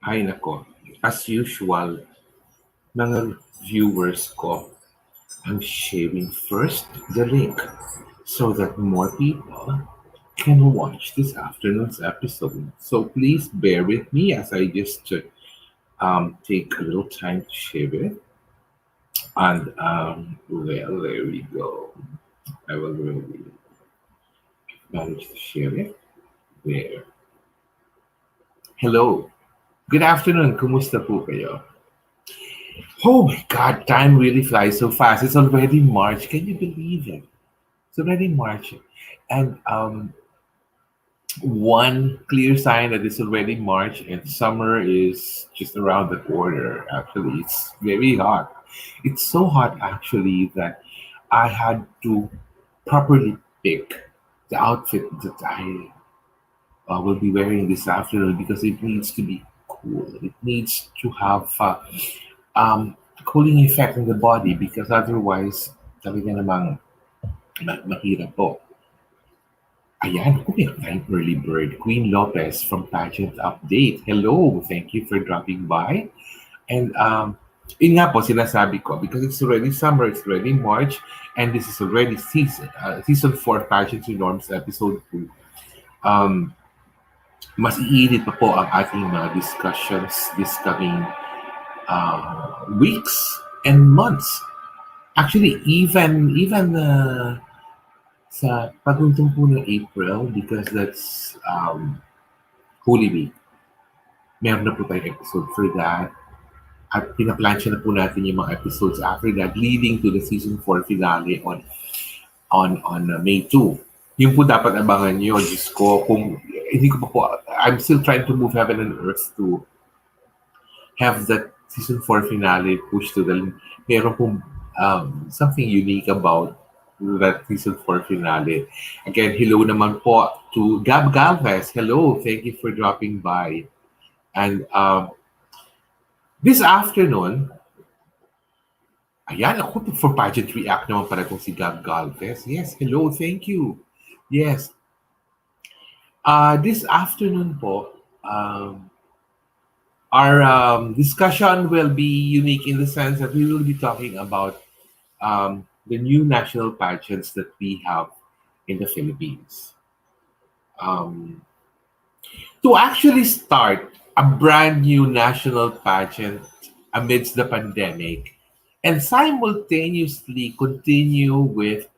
Ay nako, as usual, mga viewers ko, I'm sharing first the link so that more people can watch this afternoon's episode. So please bear with me as I just take a little time to share it. And well, there we go. I will really manage to share it. There. Hello. Good afternoon. Kumusta po kayo? Oh my God, time really flies so fast. It's already March. Can you believe it? It's already March. And one clear sign that it's already March and summer is just around the corner. Actually, it's very hot. It's so hot, actually, that I had to properly pick the outfit that I will be wearing this afternoon because it needs to be cool. It needs to have cooling effect on the body because otherwise talaga namang mahirap po. Ayan, ako meron tayong early bird. Queen Lopez from Pageant Update. Hello, thank you for dropping by. And yun nga po, sinasabi ko, because it's already summer, it's already March, and this is already season 4 Pageantry Norms episode 2. Mas iinit pa po ang ating mga discussions this coming weeks and months. Actually, even sa pagluntong po ng April, because that's Holy Week, meron na po tayong episode for that. At pinaplansya na po natin yung mga episodes after that, leading to the season 4 finale on May 2. Yung po dapat abangan nyo, Diyos ko, kung hindi ko pa po, I'm still trying to move heaven and earth to have that season 4 finale pushed to the, meron pong something unique about that season 4 finale. Again, hello naman po to Gab Galvez. Hello, thank you for dropping by. And this afternoon, ayan, ako for pageantry act naman para itong si Gab Galvez. Yes, hello, thank you. Yes. This afternoon po, our discussion will be unique in the sense that we will be talking about the new national pageants that we have in the Philippines. To actually start a brand new national pageant amidst the pandemic and simultaneously continue with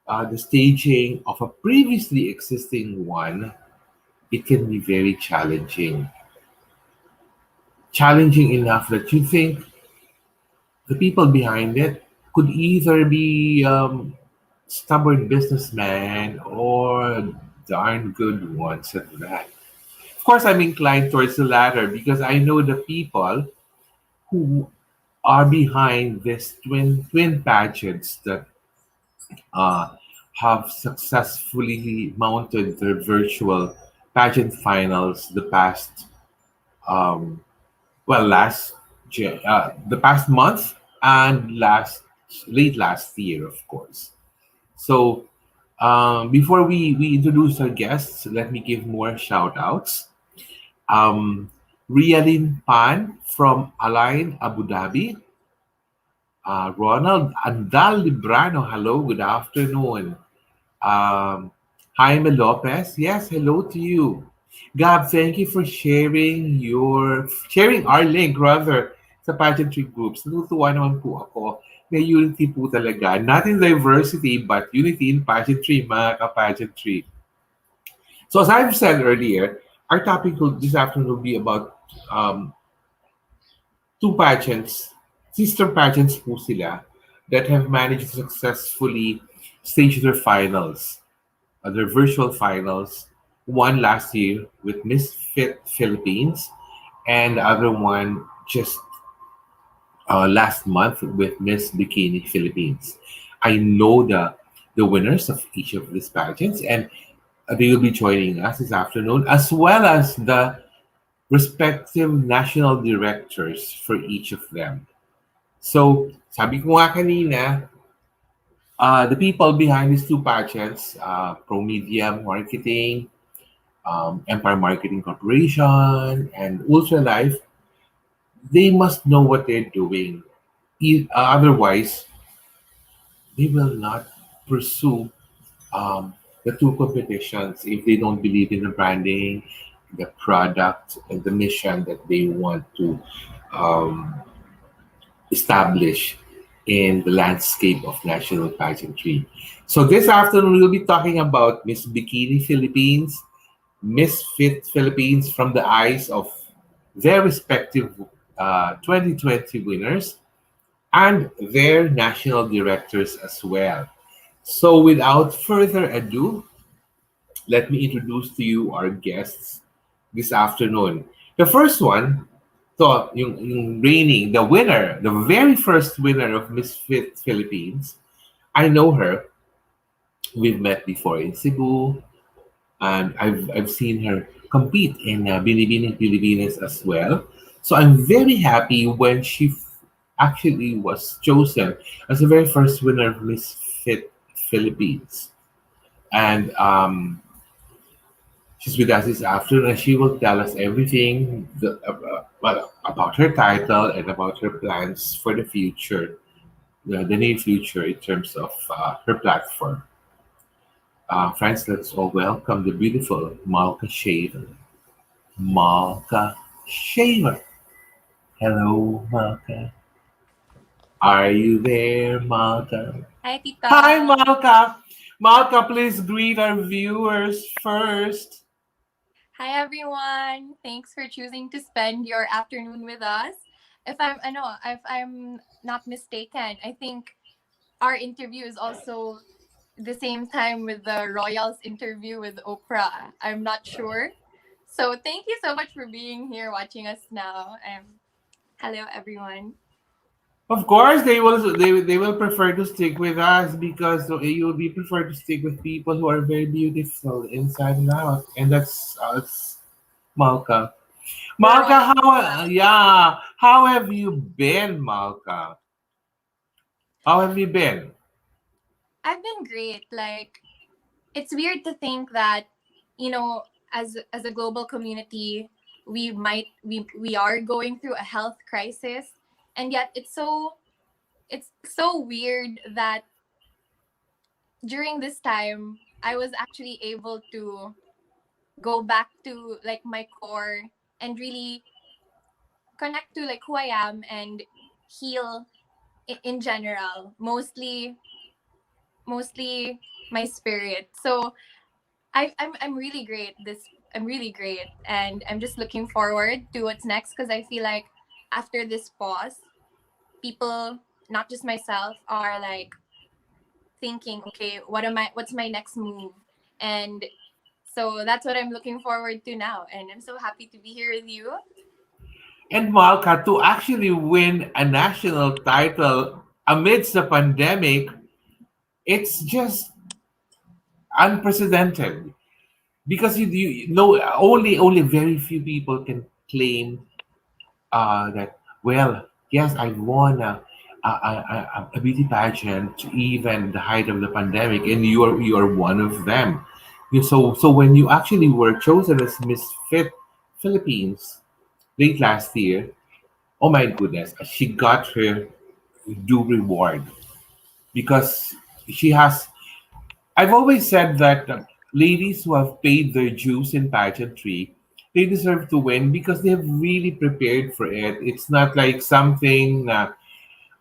the staging of a previously existing one, it can be very challenging. Challenging enough that you think the people behind it could either be stubborn businessmen or darn good ones at that. Of course, I'm inclined towards the latter because I know the people who are behind this twin pageants that have successfully mounted their virtual pageant finals the past the past month and late last year, of course. So before we introduce our guests, let me give more shout outs. Rialin Pan from Align Abu Dhabi. Ronald Andal Librano, hello, good afternoon. Jaime Lopez, yes, hello to you. Gab, thank you for sharing our link rather sa pageantry groups. Natutuwa naman po ako. May unity po talaga. Not in diversity, but unity in pageantry, mga ka-pageantry. So as I've said earlier, our topic this afternoon will be about two pageants, sister pageants po sila, that have managed to successfully stage their finals, their virtual finals, one last year with Miss Philippines, and the other one just last month with Miss Bikini Philippines. I know the winners of each of these pageants, and they will be joining us this afternoon, as well as the respective national directors for each of them. So, sabi ko nga kanina, the people behind these two pageants, Pro Media Marketing, Empire Marketing Corporation, and Ultra Life, they must know what they're doing. Otherwise, they will not pursue the two competitions if they don't believe in the branding, the product, and the mission that they want to um, establish in the landscape of national pageantry. So this afternoon we'll be talking about Miss Bikini Philippines, Miss Fit Philippines from the eyes of their respective 2020 winners and their national directors as well. So without further ado, let me introduce to you our guests this afternoon. The first one, yung reigning, the winner, the very first winner of Miss Fit Philippines. I know her. We've met before in Cebu, and I've seen her compete in Binibining Pilipinas as well. So I'm very happy when she actually was chosen as the very first winner of Miss Fit Philippines. And she's with us this afternoon, and she will tell us everything well, about her title and about her plans for the future, the near future in terms of her platform. Friends, let's all welcome the beautiful Malka Shaver. Malka Shaver. Hello, Malka. Are you there, Malka? Hi, Hi, Tita. Malka. Malka, please greet our viewers first. Hi, everyone. Thanks for choosing to spend your afternoon with us. If I'm not mistaken, I think our interview is also the same time with the Royals interview with Oprah. I'm not sure. So thank you so much for being here, watching us now. Hello, everyone. Of course, they will prefer to stick with us because you will be prefer to stick with people who are very beautiful inside and out, and that's us, Malka. We're Malka, Royals how fans. yeah, how have you been, Malka? How have you been? I've been great. Like, it's weird to think that, as a global community, we are going through a health crisis, and yet it's so weird that during this time I was actually able to go back to like my core and really connect to like who I am and heal in general, mostly my spirit. So I'm really great. I'm really great, and I'm just looking forward to what's next because I feel like after this pause, people, not just myself, are like thinking, okay, what's my next move, and so that's what I'm looking forward to now, and I'm so happy to be here with you. And Malka, to actually win a national title amidst the pandemic, it's just unprecedented because you know only very few people can claim that, well, yes, I won a beauty pageant even the height of the pandemic, and you are one of them. So when you actually were chosen as Miss Fit Philippines late last year, oh my goodness, she got her due reward because she has. I've always said that ladies who have paid their dues in pageantry, they deserve to win because they have really prepared for it. It's not like something na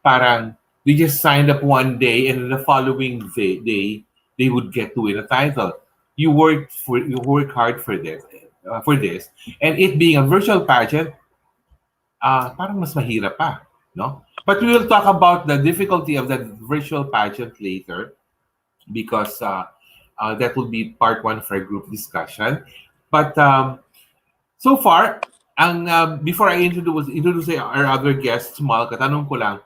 parang they just signed up one day and then the following day they would get to win a title. You work hard for this, and it being a virtual pageant, parang mas mahirap pa, no? But we will talk about the difficulty of that virtual pageant later because that will be part one of our group discussion. But so far, before I introduce our other guests, Mal, katanong ko lang,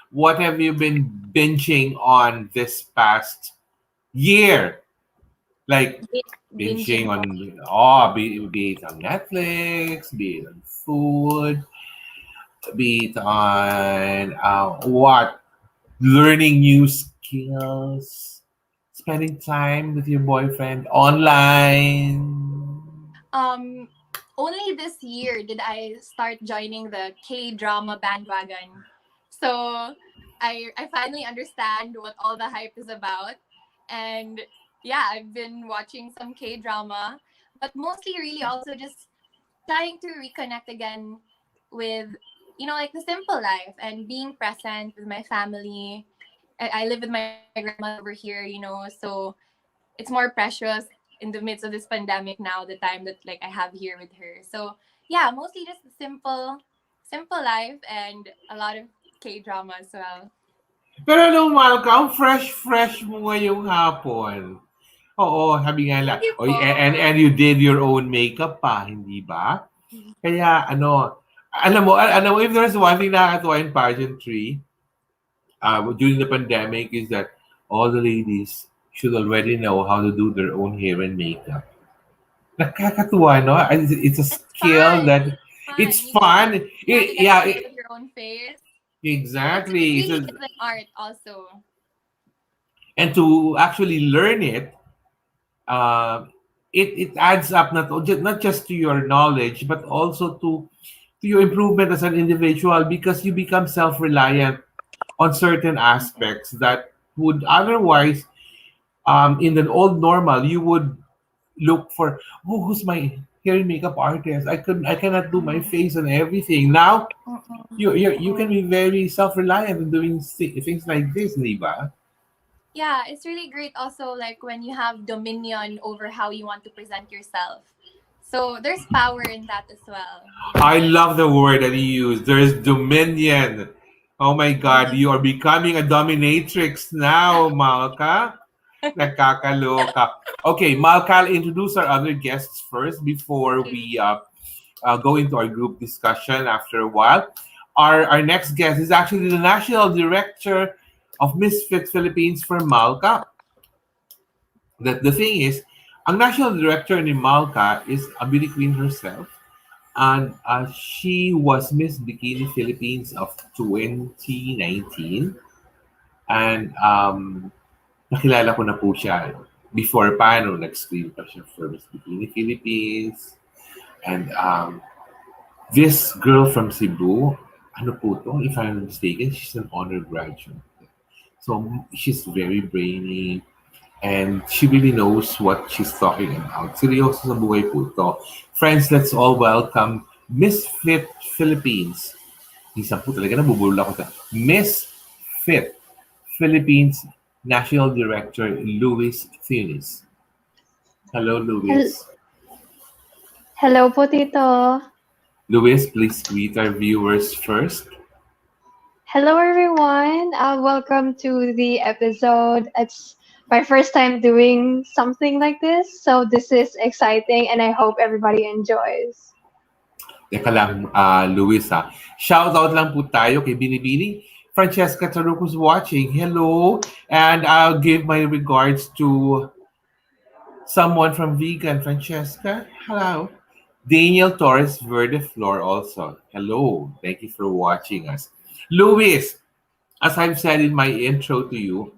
what have you been binging on this past year? Like binging Binging on, on. be it on Netflix, be it on food, be it on what, learning new skills, spending time with your boyfriend online. um only this year did I start joining the K drama bandwagon. So I finally understand what all the hype is about. And yeah, I've been watching some K drama, but mostly really also just trying to reconnect again with, like the simple life and being present with my family. I live with my grandmother over here, so it's more precious in the midst of this pandemic now, the time that like I have here with her. So yeah, mostly just a simple life and a lot of K drama as well. Pero nung Malka, ang fresh mo ngayong hapon. Oo, sabi nga lang. Thank you Oh, po. and you did your own makeup pa, hindi ba? Kaya alam mo, if there's one thing nakakatuwa in pageantry, during the pandemic is that all the ladies should already know how to do their own hair and makeup. Nakakatuwa, no? It's a It's skill fun. that It's fun. it's You get to fun. get to Yeah, play with your own face. It exactly. really So, is an art also. and to actually learn it, uh, it adds up not just to your knowledge, but also to your improvement as an individual because you become self-reliant on certain Mhm. aspects that would otherwise, in the old normal, you would look for, oh, who's my hair and makeup artist? I cannot do my Mhm. face and everything. Now Mhm. you can be very self-reliant in doing things like this, Liba. Yeah, it's really great also like when you have dominion over how you want to present yourself. So there's power in that as well. I love the word that you use. There's dominion. Oh my God, you are becoming a dominatrix now, Malka. Nakakaloka. Okay, Malka, I'll introduce our other guests first before Okay. we go into our group discussion after a while. Our next guest is actually the National Director of Misfit Philippines for Malka. The thing is, ang National Director ni Malka is a beauty queen herself. And she was Miss Bikini Philippines of 2019. And nakilala ko na po siya before pa, no, nag-screen pa siya for Miss Bikini Philippines. And this girl from Cebu, ano po to, if I'm not mistaken, she's an honor graduate. So she's very brainy and she really knows what she's talking about. Seryoso sa buhay po to. Friends, let's all welcome Miss Fit Philippines. Minsan po talaga nabubulol ako sa Miss Fit Philippines National Director Louise Theunis. Hello, Hel- Louise. Hello po, Tito. Louise, please greet our viewers first. Hello, everyone. Welcome to the episode. It's my first time doing something like this, so this is exciting, and I hope everybody enjoys. Teka lang, Luis ha. Shout out lang po tayo kay Binibini. Francesca Taruco's watching. Hello. And I'll give my regards to someone from Vegan. Francesca, hello. Daniel Torres Verde Flor also. Hello. Thank you for watching us. Luis, as I've said in my intro to you,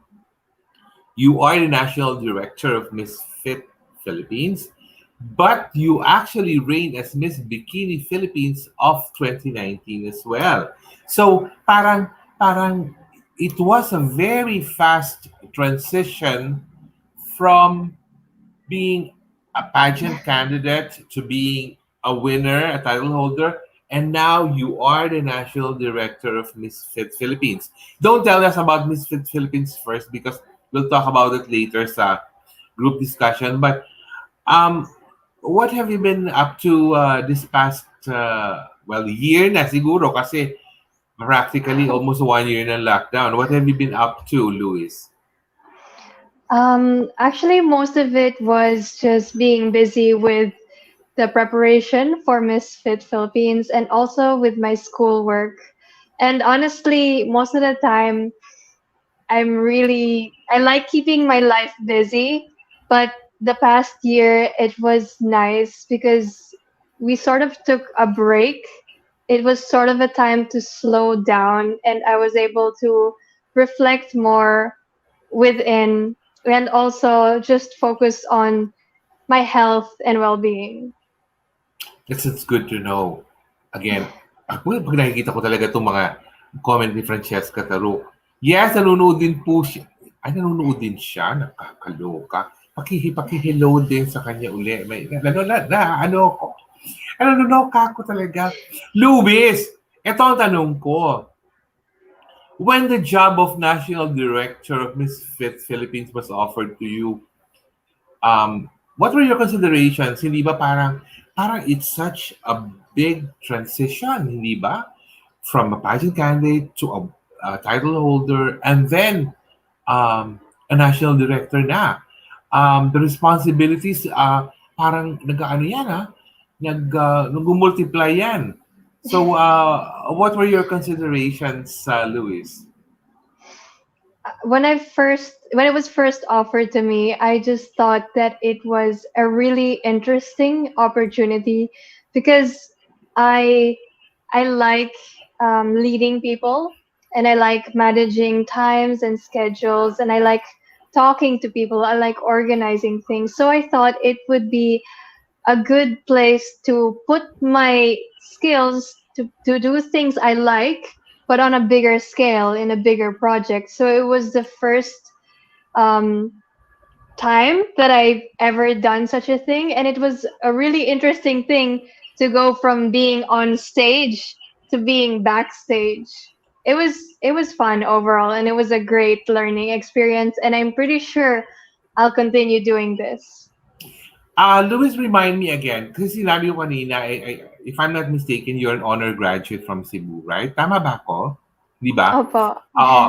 you are the national director of Miss Fit Philippines, but you actually reigned as Miss Bikini Philippines of 2019 as well. So parang it was a very fast transition from being a pageant candidate to being a winner, a title holder, and now you are the national director of Misfit Philippines. Don't tell us about Misfit Philippines first because we'll talk about it later sa group discussion. But what have you been up to this past year na siguro kasi practically almost 1 year na lockdown. What have you been up to, Louis? Actually, most of it was just being busy with the preparation for Miss Fit Philippines and also with my schoolwork. And honestly, most of the time, I like keeping my life busy, but the past year it was nice because we sort of took a break. It was sort of a time to slow down, and I was able to reflect more within and also just focus on my health and well being. It's good to know. Again, pag nakikita ko talaga itong mga comment ni Francesca Taro, yes, nanonood din po siya. Ay, nanonood din siya. Nakakaloka. Pakihello din sa kanya uli. May, ano ko. Nanonoka ako talaga. Louise, ito ang tanong ko. When the job of National Director of Miss Philippines was offered to you, what were your considerations? Hindi ba parang it's such a big transition, hindi ba? From a pageant candidate to a title holder and then a national director na. The responsibilities parang nag-ano yan nag-multiply yan. So what were your considerations, Louise? When it was first offered to me, I just thought that it was a really interesting opportunity because I I like leading people, and I like managing times and schedules, and I like talking to people. I like organizing things. So I thought it would be a good place to put my skills to do things I like, but on a bigger scale in a bigger project. So it was the first um, time that I've ever done such a thing, and it was a really interesting thing to go from being on stage to being backstage. It was fun overall, and it was a great learning experience, and I'm pretty sure I'll continue doing this. Louis, remind me again, kasi sinabi ko kanina, if I'm not mistaken, you're an honor graduate from Cebu, right? Tama ba ako? Di ba? Opo. Oo.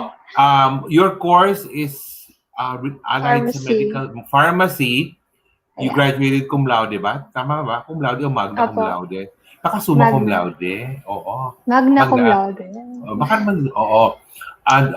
Your course is allied sa Pharmacy. medical pharmacy. You Yeah. graduated cum laude ba? Tama ba? Cum laude o magna cum Opo. laude? Baka summa cum Magna. laude. Oo. Magna cum Magna. laude. Baka naman, oo. And,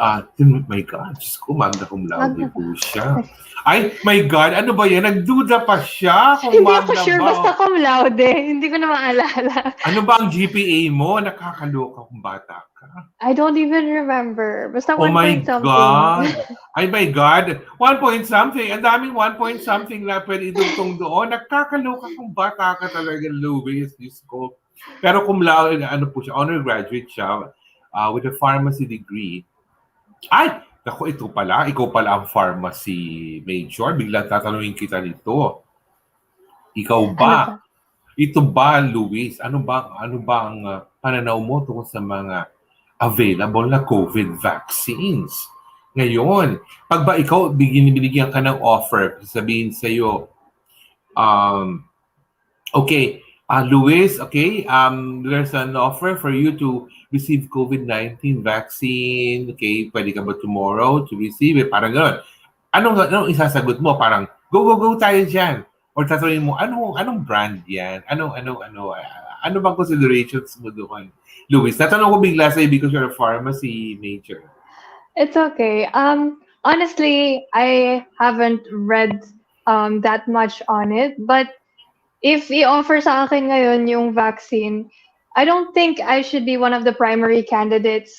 my God, Diyos ko, magna cum laude Magna. po siya. Ay, my God, ano ba yan? Nagduda pa siya kung Hindi ako magna sure, ba. basta cum laude. Hindi ko na maalala. Ano ba ang GPA mo? Nakakaloka kung bata ka. I don't even remember. Basta Oh 1 my point something. God! Ay my God! 1 point something. Ang daming 1 point something na pwede idugtong doon. Nakakaloka kung bata ka talaga, Louis. Diyos ko. Pero kung ano po siya, honor graduate siya with a pharmacy degree. Ay! Naku, ito pala. Ikaw pala ang pharmacy major. Biglang tatanungin kita nito. Ikaw Ano ba? pa? Ito ba, Luis? Ano ba ang pananaw mo tungkol sa mga available na COVID vaccines? Ngayon, pag ba ikaw binigyan ka ng offer, sabihin sa iyo, okay, Luis, okay, there's an offer for you to receive COVID-19 vaccine. Okay, pwede ka ba tomorrow to receive it? Parang gano'n. Anong isasagot mo? Parang, go tayo dyan. Or tatanungin mo, anong brand yan? Ano bang considerations mo doon? Louis, tatanong ko bigla sa'yo because you're a pharmacy major. It's okay. Honestly, I haven't read that much on it, but if i-offer sa akin ngayon yung vaccine, I don't think I should be one of the primary candidates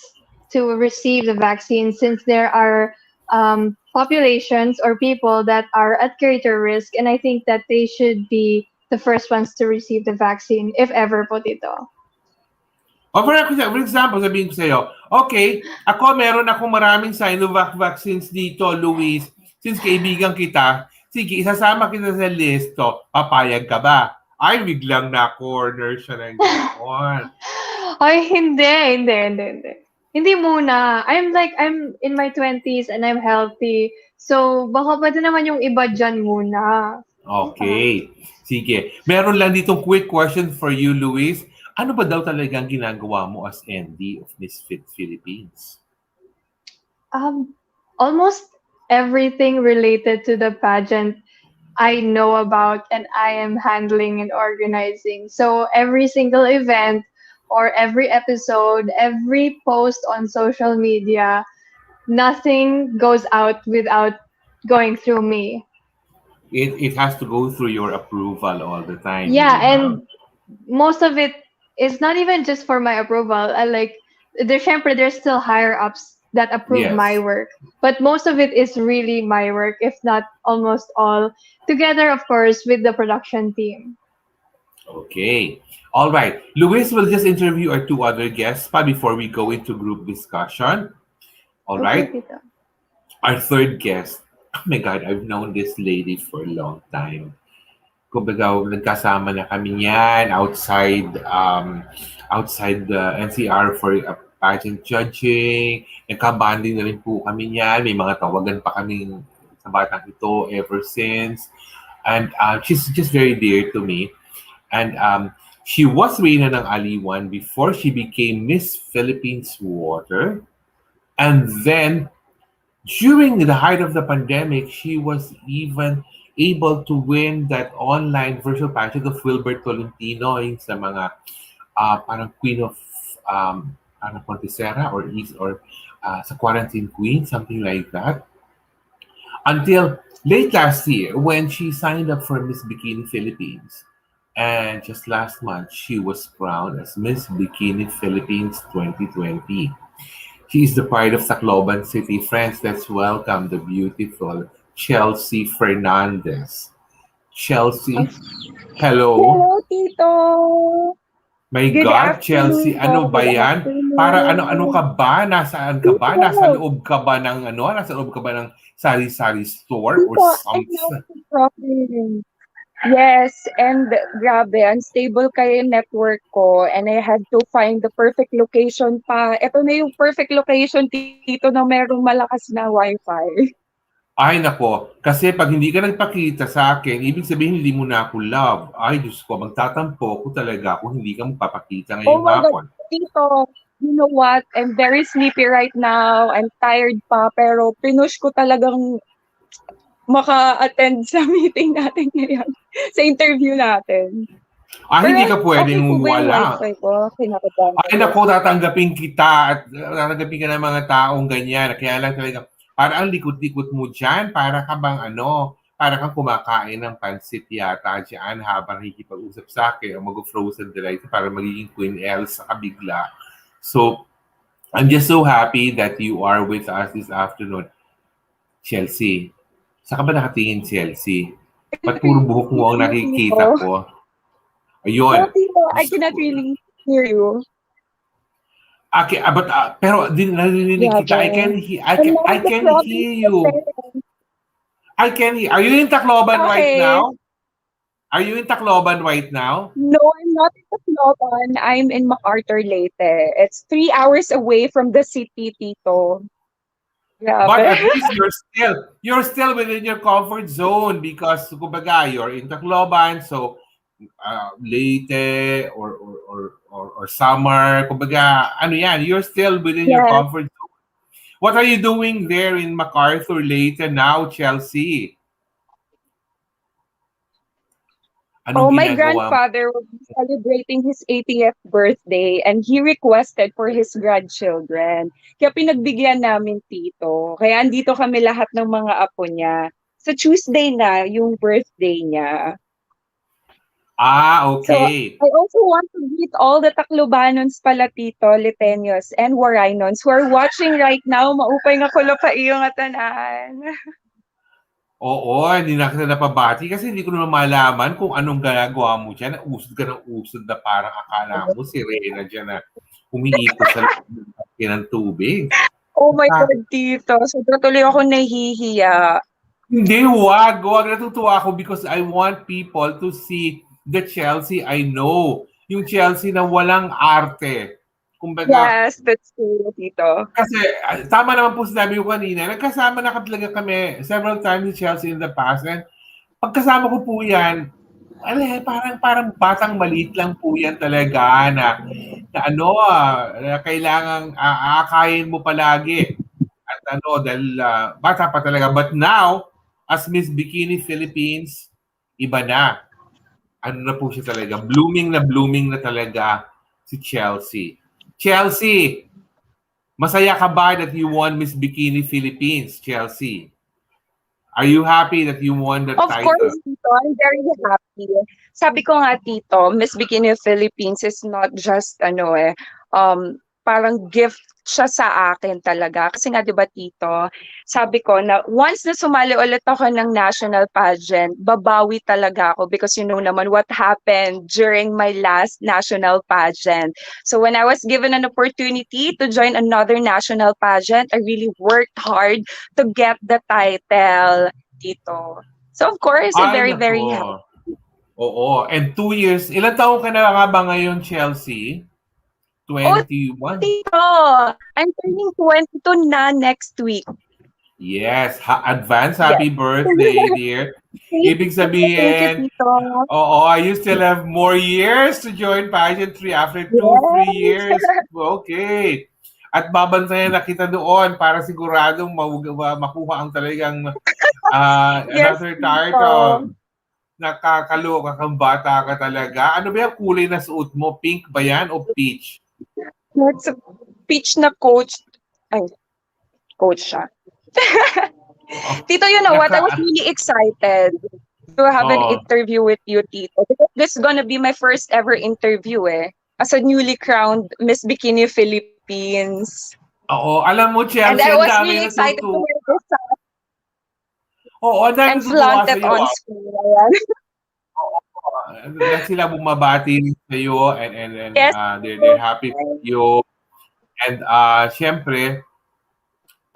to receive the vaccine, since there are populations or people that are at greater risk, and I think that they should be the first ones to receive the vaccine, if ever po dito. O for example, sabihin ko sa'yo, okay, ako meron akong maraming Sinovac vaccines dito, Louise. Since kaibigan kita, sige, isasama kita sa listo. Papayag ka ba? Ay, biglang na-corner siya ng gano'n. Ay, hindi. Hindi muna. I'm in my 20s and I'm healthy. So, baka pwede naman yung iba dyan muna. Okay. Sige. Meron lang ditong quick question for you, Louise. Ano ba daw talagang ginagawa mo as ND of Miss Philippines? Almost everything related to the pageant I know about and I am handling and organizing. So every single event or every episode, every post on social media, nothing goes out without going through me. It has to go through your approval all the time. Yeah, di ba? and most of it is not even just for my approval. There's still higher ups that approve Yes. my work, but most of it is really my work, if not almost all, together, of course, with the production team. Okay. All right. Louise will just interview our two other guests pa before we go into group discussion. All Okay, right. Tito. Our third guest. Oh my God, I've known this lady for a long time. Kumbaga, nagkasama na kami niyan outside the NCR for pageant judging. Nagka-bonding na rin po kami niyan. May mga tawagan pa kami sa batang ito ever since. And she's just very dear to me. And she was Reyna ng Aliwan before she became Miss Philippines Water. And then during the height of the pandemic, she was even able to win that online virtual pageant of Wilbert Tolentino yung sa mga parang Queen of parang Pontesera or East or sa Quarantine Queen, something like that. Until late last year when she signed up for Miss Bikini Philippines. And just last month, she was crowned as Miss Bikini Philippines 2020. She is the pride of Tacloban City. Friends, let's welcome the beautiful Chelsea Fernandez. Chelsea, hello. Hello, Tito. My Good God, Chelsea, afternoon ano po. ba Good yan? Para ano afternoon. ka ba? Nasaan ka ba? Nasa Tito, loob ka ba ng ano? Nasa loob ka ba ng sari-sari store or Tito, I'm now something? in the province. Yes, and grabe, unstable kayo yung network ko and I had to find the perfect location pa. Ito na yung perfect location, Tito, na merong malakas na wifi. Ay nako, kasi pag hindi ka nagpakita sa akin, ibig sabihin hindi mo na ako love. Ay Diyos ko, magtatampo ko talaga kung hindi ka magpapakita Oh ngayong my God, hapon. Tito, you know what? I'm very sleepy right now. I'm tired pa, pero pinush ko talagang maka-attend sa meeting natin ngayon, sa interview natin. Ah, Pero hindi ka okay po pwedeng ba yung wala. wifi ko? Kinakabahan Ay ko. nako, tatanggapin kita at tatanggapin ka ng mga taong ganyan. Kaya lang talaga, para ang likot-likot mo dyan, para ka bang ano, para kang kumakain ng pansit yata dyan habang nakikipag-usap sa akin o mag-frozen delight para magiging Queen Elsa ka bigla. So, I'm just so happy that you are with us this afternoon. Chelsea. Saan ka ba nakatingin, Chelsea? Ba't puro buhok mo ang You, nakikita Tito. ko? No, Ayun. Tito, I Diyos cannot ko. really hear you. Okay, but pero din naririnig kita. I Grabe. can he- I I'm can not I in the can province hear you. kasi. I can hear. Are you in Tacloban right Bakit? now? Are you in Tacloban right now? No, I'm not in Tacloban. I'm in MacArthur, Leyte. It's 3 hours away from the city, Tito. But Grabe. at least you're still within your comfort zone because kumbaga you're in Tacloban, so Leyte or summer, kumbaga ano yan, you're still within your Yes. comfort zone. What are you doing there in MacArthur Leyte now, Chelsea? Anong Oh, my ginagawa mo? grandfather will be celebrating his 80th birthday and he requested for his grandchildren. Kaya pinagbigyan namin tito. Kaya andito kami lahat ng mga apo niya. Sa Tuesday na yung birthday niya. Ah, So, okay. I also want to greet all the Taclobanons pala tito, Liteños, and Warainons who are watching right now. Maupay nga kulo pa iyo nga tanan. Oo, hindi na kita napabati kasi hindi ko naman malaman kung anong ginagawa mo dyan. Usod ka ng usod na parang akala mo si Reyna dyan na umiikot sa loob ng tangke ng tubig. Oh my Ah, God, tito. Sobrang tuloy ako nahihiya. hindi, wag. Natutuwa ako because I want people to see the Chelsea I know. Yung Chelsea na walang arte. Kumbaga, Yes, that's true, tito. kasi tama naman po sinabi ko kanina, nagkasama na talaga kami several times ni Chelsea in the past. And pagkasama ko po yan, ano parang batang maliit lang po yan talaga na ano, na kailangang aakayin mo palagi. At ano, dahil bata pa talaga. But now, as Miss Bikini Philippines, iba na. Ano na po siya talaga. Blooming na talaga si Chelsea. Chelsea, masaya ka ba that you won Miss Bikini Philippines, Chelsea? Are you happy that you won the Of title? course, Tito, I'm very happy. Sabi ko nga, Tito, Miss Bikini Philippines is not just, parang gift siya sa akin talaga. Kasi nga, di ba, Tito, sabi ko na once na sumali ulit ako ng national pageant, babawi talaga ako because you know naman what happened during my last national pageant. So when I was given an opportunity to join another national pageant, I really worked hard to get the title, Tito. So of course, I'm Ay, very, nako. very happy. Oo. And 2 years. Ilan taon ka na nga ba ngayon, Chelsea? Oh, 21. Tito, I'm turning 22 na next week. Yes. Advance Yes. happy birthday, dear. Ibig Thank you, sabihin, Tito. oo, you still have more years to join pageantry after 2, 3 Yes. years. Okay. At babantayan na kita doon para siguradong makuha ang talagang Yes, another Tito. title. Nakakaloka kang bata ka talaga. Ano ba yung kulay na suot mo? Pink ba yan o peach? That's a peach na coach. Ay, coach siya. Oh, Tito, you know what? I was really excited to have an oh, interview with you, Tito. Because this is gonna be my first ever interview as a newly crowned Miss Bikini Philippines. oo. Alam mo, And Chelsea, I ang was dami really excited to natutuwa. wear this Oo, ang dami and natutuwa flaunt it sa'yo. on screen. Ayan. Na sila bumabati rin sa'yo and Yes. they're happy for you. And syempre,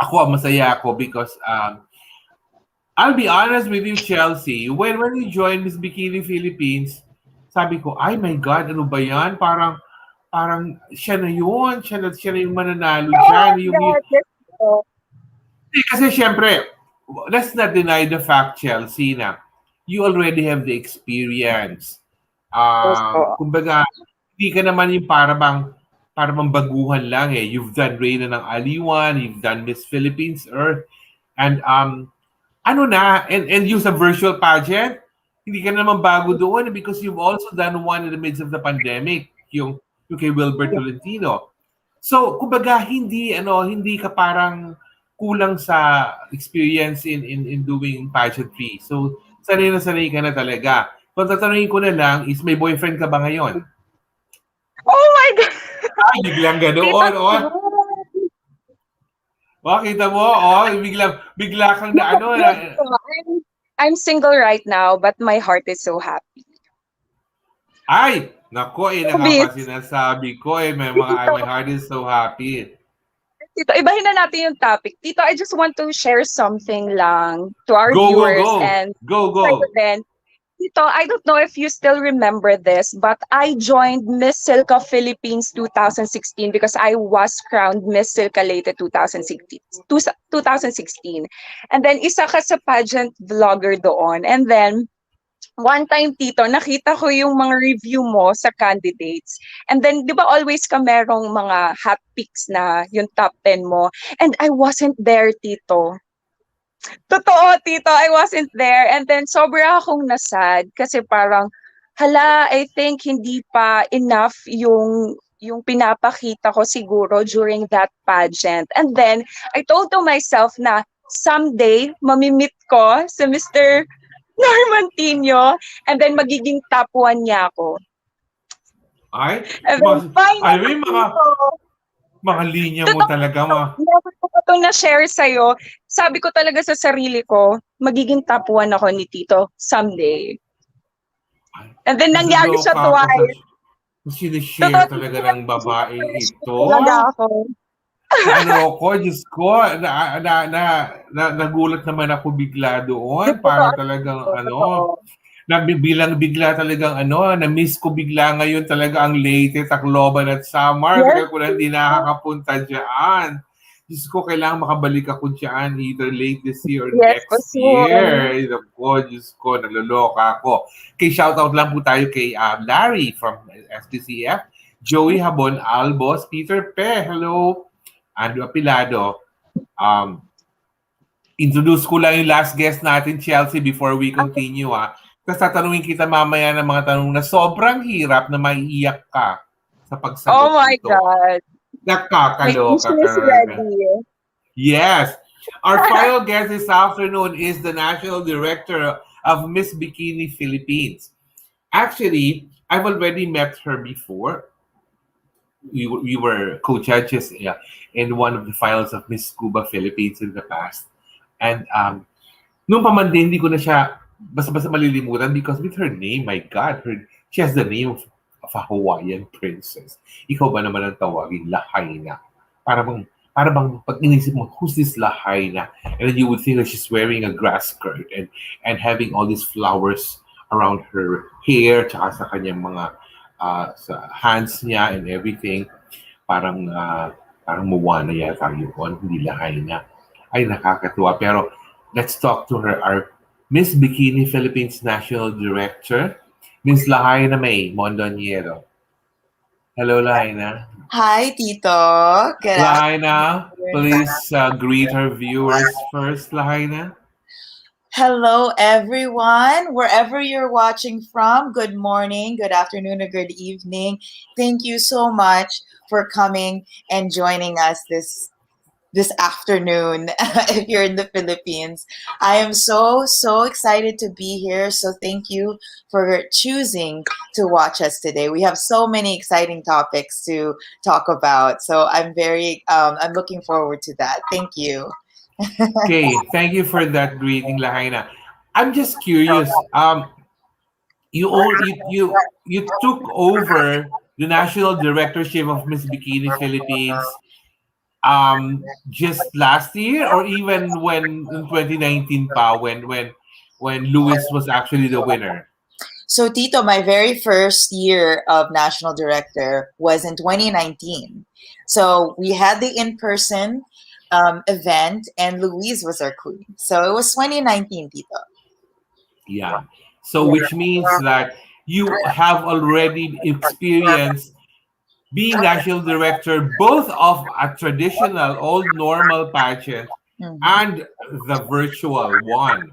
ako masaya ako because I'll be honest with you, Chelsea. When you joined Miss Bikini Philippines, sabi ko, ay my God, ano ba yan? Parang siya na yun. Siya na yung mananalo Oh, dyan. God. Yes, Tito. Kasi syempre, let's not deny the fact, Chelsea, na you already have the experience. Yes po. Kumbaga, hindi ka naman yung para bang baguhan lang eh. You've done Reyna ng Aliwan, you've done Miss Philippines Earth, and ano na, and use a virtual pageant, hindi ka naman bago doon because you've also done one in the midst of the pandemic, yung kay Wilbert Tolentino. So, kumbaga, hindi ka parang kulang sa experience in doing pageantry. So, sanay ka na talaga. Kung tatanungin ko na lang is, may boyfriend ka ba ngayon? Oh my God. Ay, biglang Tito, ganoon, oh. Oh, kita mo, oh, bigla kang na ano. I'm single right now, but my heart is so happy. Ay, nako, na nga pa Obvious. sinasabi ko my heart is so happy. Tito, ibahin na natin yung topic. Tito, I just want to share something lang to our Go, go, viewers go. and Go, sa'yo go. din. Tito, I don't know if you still remember this, but I joined Miss Silka Philippines 2016 because I was crowned Miss Silka Leyte 2016. 2016. And then isa ka sa pageant vlogger doon. And then one time, Tito, nakita ko yung mga review mo sa candidates. And then, di ba always ka merong mga hot picks na yung top 10 mo? And I wasn't there, Tito. Totoo, Tito, I wasn't there. And then, sobra akong nasad kasi parang, hala, I think hindi pa enough yung pinapakita ko siguro during that pageant. And then, I told to myself na someday, mamimit ko si Mr. Normantino, and then magiging top 1 niya ako. Ay, And then alam mo finally, yung Tito, mga linya mo talaga, never ko pa itong na-share sa'yo. Sabi ko talaga sa sarili ko, magiging top 1 ako ni Tito someday. And then nangyari siya naloloka ako twice. sinishare talaga ng babae ito. Talaga ako. Ano ko, Diyos ko, nagulat naman ako bigla doon. Para talagang bilang bigla talagang na-miss ko bigla ngayon talaga ang Leyte, Tacloban at Samar. Yes. Kaya ko na hindi nakakapunta dyan. Diyos ko, kailangan makabalik ako dyan either late this year or Yes, for next sure. year. Diyos ko, naloloka ako. Okay, shoutout lang po tayo kay Larry from SDCF, Joey Habon, Albos, Peter Pe, hello, Andrew Apilado. Introduce ko lang yung last guest natin, Chelsea, before we continue, Tapos tatanungin kita mamaya ng mga tanong na sobrang hirap na maiiyak ka sa pagsagot Oh my nito. God. My Nakakaloka tissue is talaga. ready. Yes. Our final guest this afternoon is the National Director of Miss Bikini Philippines. Actually, I've already met her before. we were co-judges, yeah, in one of the finals of Miss Cuba Philippines in the past. And nung pamandi, hindi ko na siya basta-basta malilimutan because with her name, my God, she has the name of a Hawaiian princess. Ikaw ba naman ang tawagin? Lahaina. Para bang, para bang pag inisip mo, who's this Lahaina? And then you would think that she's wearing a grass skirt and having all these flowers around her hair, tsaka sa kanyang mga sa hands niya and everything. Parang parang Moana yata yun, hindi Lahaina. Ay, nakakatuwa. Pero let's talk to her, our Miss Bikini Philippines National Director, Miss Lahaina May Mondoñedo. Hello, Lahaina. Hi, Tito. Good Lahaina, afternoon. please greet her viewers first, Lahaina. Hello, everyone. Wherever you're watching from, good morning, good afternoon, or good evening. Thank you so much for coming and joining us this afternoon if you're in the Philippines. I am so excited to be here. So thank you for choosing to watch us today. We have so many exciting topics to talk about. So I'm looking forward to that. Thank you. Okay, thank you for that greeting, Lahaina. I'm just curious. You took over the national directorship of Miss Bikini Philippines just last year or even when in 2019 pa when Louise was actually the winner. So, Tito, my very first year of national director was in 2019. So, we had the in person event, and Louise was our queen. So, it was 2019, Tito. Yeah. So which means that you have already experienced being national director both of a traditional old normal pageant Mhm. and the virtual one.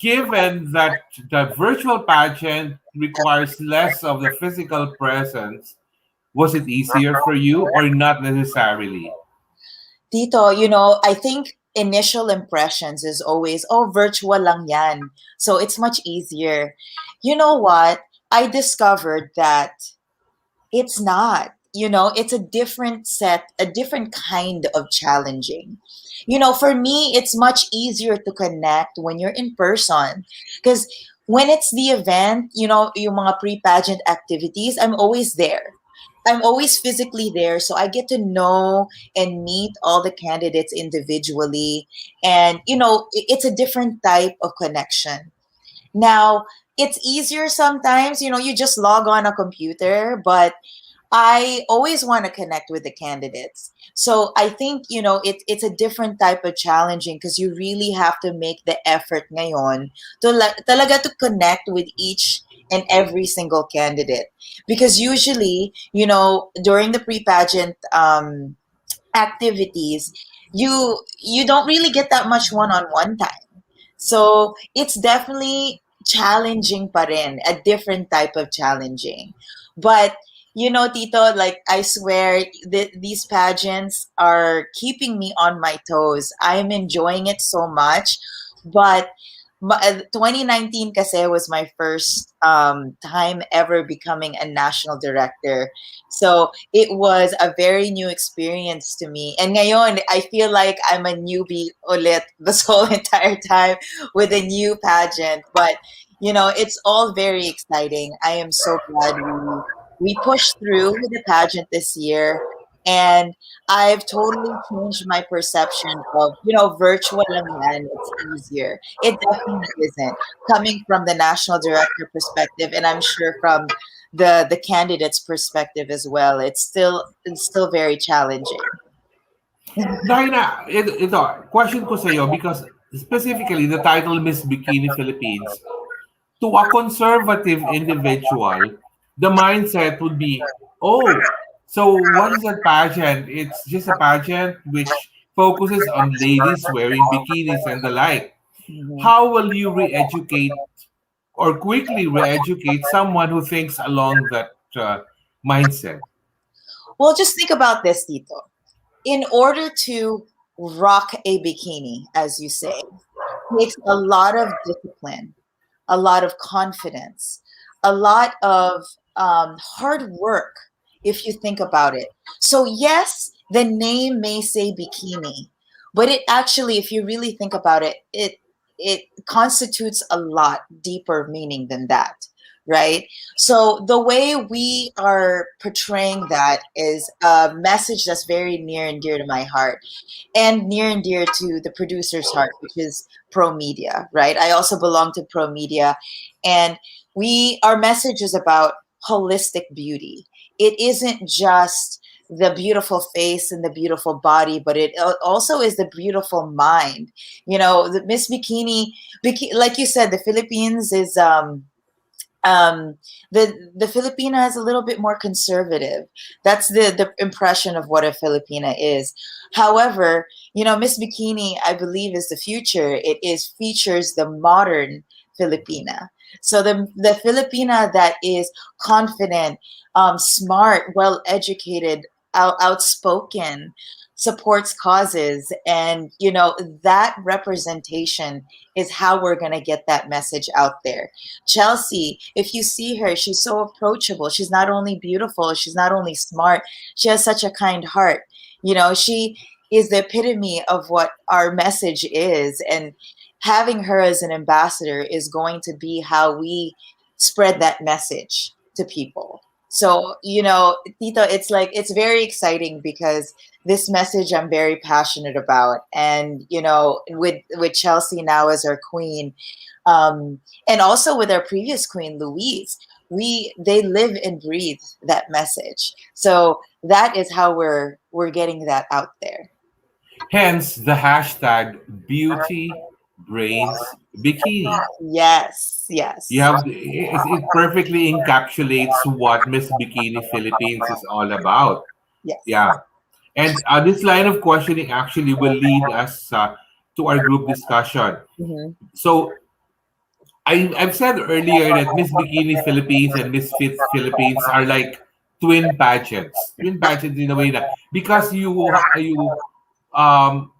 Given that the virtual pageant requires less of the physical presence, was it easier for you or not necessarily? Tito, I think initial impressions is always, oh, virtual lang yan. So, it's much easier. You know what? I discovered that it's not. It's a different set, a different kind of challenging. For me, it's much easier to connect when you're in person. Because when it's the event, yung mga pre-pageant activities, I'm always there. I'm always physically there. So I get to know and meet all the candidates individually. And, it's a different type of connection. Now, it's easier sometimes, you just log on a computer, but I always want to connect with the candidates. So I think, it's a different type of challenging because you really have to make the effort ngayon to talaga to connect with each and every single candidate. Because usually, during the pre-pageant activities, you don't really get that much one-on-one time. So it's definitely challenging pa rin, a different type of challenging. But Tito, like I swear, these pageants are keeping me on my toes. I'm enjoying it so much. But 2019 kasi was my first time ever becoming a national director. So it was a very new experience to me. And ngayon, I feel like I'm a newbie ulit this whole entire time with a new pageant. But, it's all very exciting. I am so glad we pushed through with the pageant this year. And I've totally changed my perception of, virtual lang yan, it's easier. It definitely isn't. Coming from the national director perspective, and I'm sure from the candidate's perspective as well, it's still very challenging. Dahil na, ito, question ko sa iyo because specifically the title Miss Bikini Philippines, to a conservative individual, the mindset would be, oh, so what is a pageant? It's just a pageant which focuses on ladies wearing bikinis and the like. Mhm. How will you re-educate or quickly re-educate someone who thinks along that mindset? Well, just think about this, Tito. In order to rock a bikini, as you say, takes a lot of discipline, a lot of confidence, a lot of hard work. if you think about it. So yes, the name may say bikini, but it actually, if you really think about it, it constitutes a lot deeper meaning than that, right? So the way we are portraying that is a message that's very near and dear to my heart and near and dear to the producer's heart, which is Pro Media, right? I also belong to Pro Media, and our message is about holistic beauty. It isn't just the beautiful face and the beautiful body, but it also is the beautiful mind. You know, the Miss like you said, the Philippines is um the Filipina is a little bit more conservative. That's the impression of what a Filipina is. However, you know, Miss Bikini, I believe, is the future. It is features the modern Filipina. So the Filipina that is confident, smart, well educated, outspoken, supports causes, and you know, that representation is how we're going to get that message out there. Chelsea, if you see her, she's so approachable. She's not only beautiful, she's not only smart, she has such a kind heart. You know, she is the epitome of what our message is. And having her as an ambassador is going to be how we spread that message to people. So, you know, Tito, it's like, it's very exciting because this message I'm very passionate about. And, you know, with Chelsea now as our queen, and also with our previous queen, Louise, they live and breathe that message. So that is how we're getting that out there. Hence the hashtag beauty brains bikini. Yes, You yes, have it perfectly encapsulates what Miss Bikini Philippines is all about. yes. Yeah. And this line of questioning actually will lead us to our group discussion. Hmm. So I've said earlier that Miss Bikini Philippines and Miss Fit Philippines are like twin pageants. Twin pageants in a way that because you um,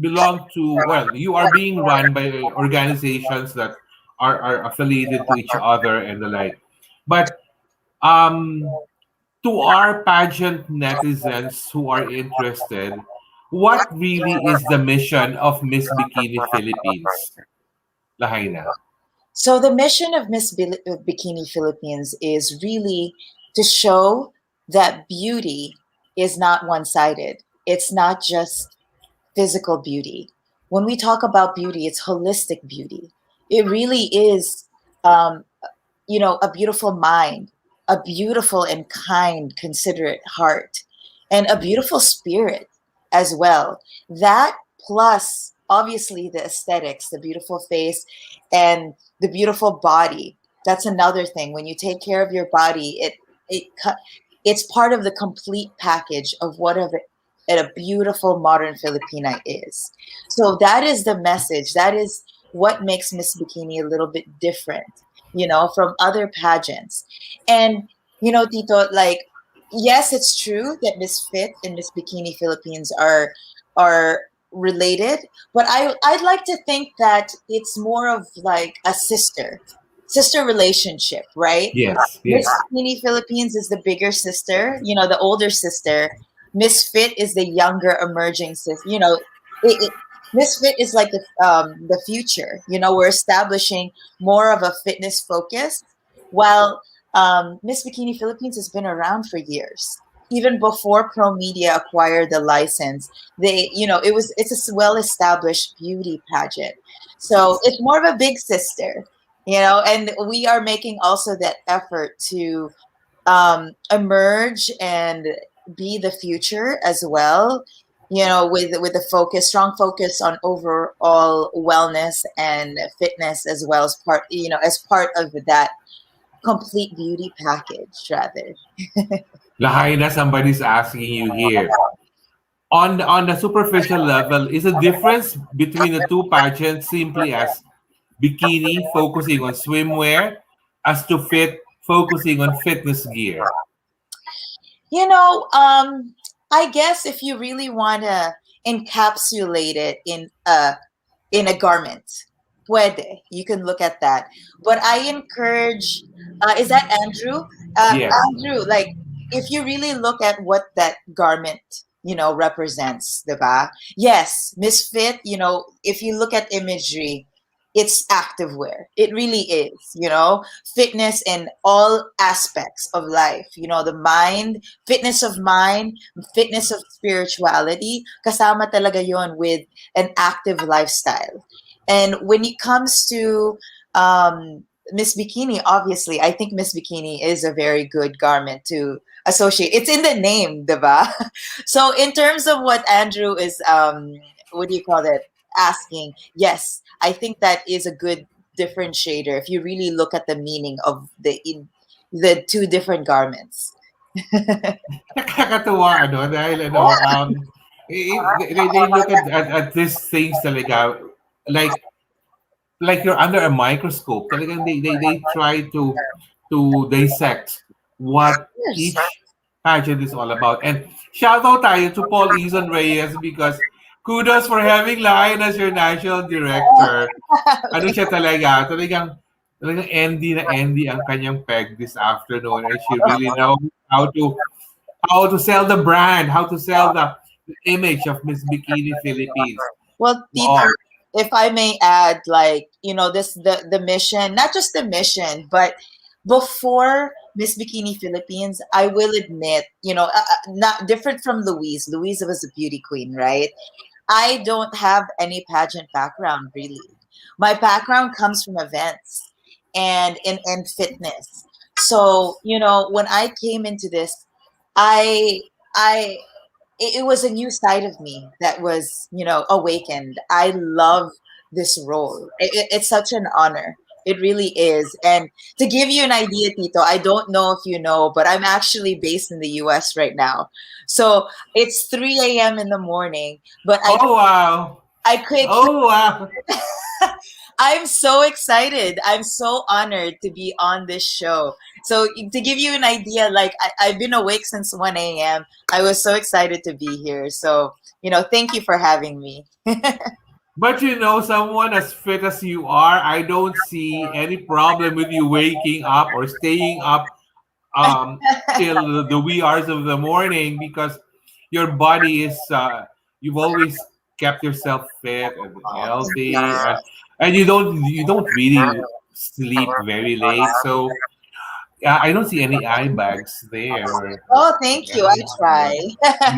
belong to, well, you are being run by organizations that are affiliated to each other and the like. But um, to our pageant netizens who are interested, what really is the mission of Miss Bikini Philippines, Lahaina? So the mission of Bikini Philippines is really to show that beauty is not one-sided. It's not just physical beauty. When we talk about beauty, it's holistic beauty. It really is, um, you know, a beautiful mind, a beautiful and kind, considerate heart, and a beautiful spirit as well. That plus, obviously, the aesthetics, the beautiful face, and the beautiful body. That's another thing. When you take care of your body, it's part of the complete package of whatever a beautiful modern Filipina is. So that is the message. That is what makes Miss Bikini a little bit different, you know, from other pageants. And, you know, Tito, like, yes, it's true that Miss Fit and Miss Bikini Philippines are related, but I'd like to think that it's more of like a sister relationship, right? Yes, Miss yes. Bikini Philippines is the bigger sister, you know, the older sister. Misfit is the younger emerging sister. You know, it Misfit is like the future. You know, we're establishing more of a fitness focus, while Miss Bikini Philippines has been around for years. Even before Pro Media acquired the license, you know, it's a well established beauty pageant. So it's more of a big sister, you know, and we are making also that effort to emerge and be the future as well, you know, with the strong focus on overall wellness and fitness as well as part, you know, as part of that complete beauty package rather. Lahaina, somebody's asking you here. On the superficial level, is the difference between the two pageants simply as bikini focusing on swimwear as to fit focusing on fitness gear? You know, I guess if you really want to encapsulate it in a garment, puede, you can look at that. But I encourage, is that Andrew? Yes. Andrew, like, if you really look at what that garment, represents, diba? Yes, misfit, if you look at imagery, it's activewear. It really is, fitness in all aspects of life, the mind, fitness of mind, fitness of spirituality, kasama talaga yon with an active lifestyle. And when it comes to Miss Bikini, obviously, I think Miss Bikini is a very good garment to associate. It's in the name, diba? So in terms of what Andrew is, what do you call it, asking, yes, I think that is a good differentiator if you really look at the meaning of the two different garments. Nakakatuwa, ano, dahil, they look at these things talaga, like, you're under a microscope. Talagang they try to dissect what Yes. each pageant is all about. And shout out tayo to Paul Izon Reyes because kudos for having Lahaina as your national director. Ano siya talaga? Talagang Andy na Andy ang kanyang peg this afternoon, and she really knows how to sell the brand, how to sell the image of Miss Bikini Philippines. Well, Tito, Wow. if I may add, like, this the mission, not just the mission, but before Miss Bikini Philippines, I will admit, not different from Louise. Louise was a beauty queen, right? I don't have any pageant background really. My background comes from events and in fitness. So, when I came into this, I I it was a new side of me that was, awakened. I love this role. It's such an honor. It really is. And to give you an idea, Tito, I don't know if you know, but I'm actually based in the US right now. So it's 3 a.m. in the morning, but Oh wow. I could Oh wow. I'm so excited. I'm so honored to be on this show. So to give you an idea, like I've been awake since 1 a.m. I was so excited to be here. So, thank you for having me. But someone as fit as you are, I don't see any problem with you waking up or staying up till the wee hours of the morning because your body is you've always kept yourself fit and Oh, thank healthy, you. and you don't really sleep very late, so I don't see any eye bags there Oh, thank you. I try.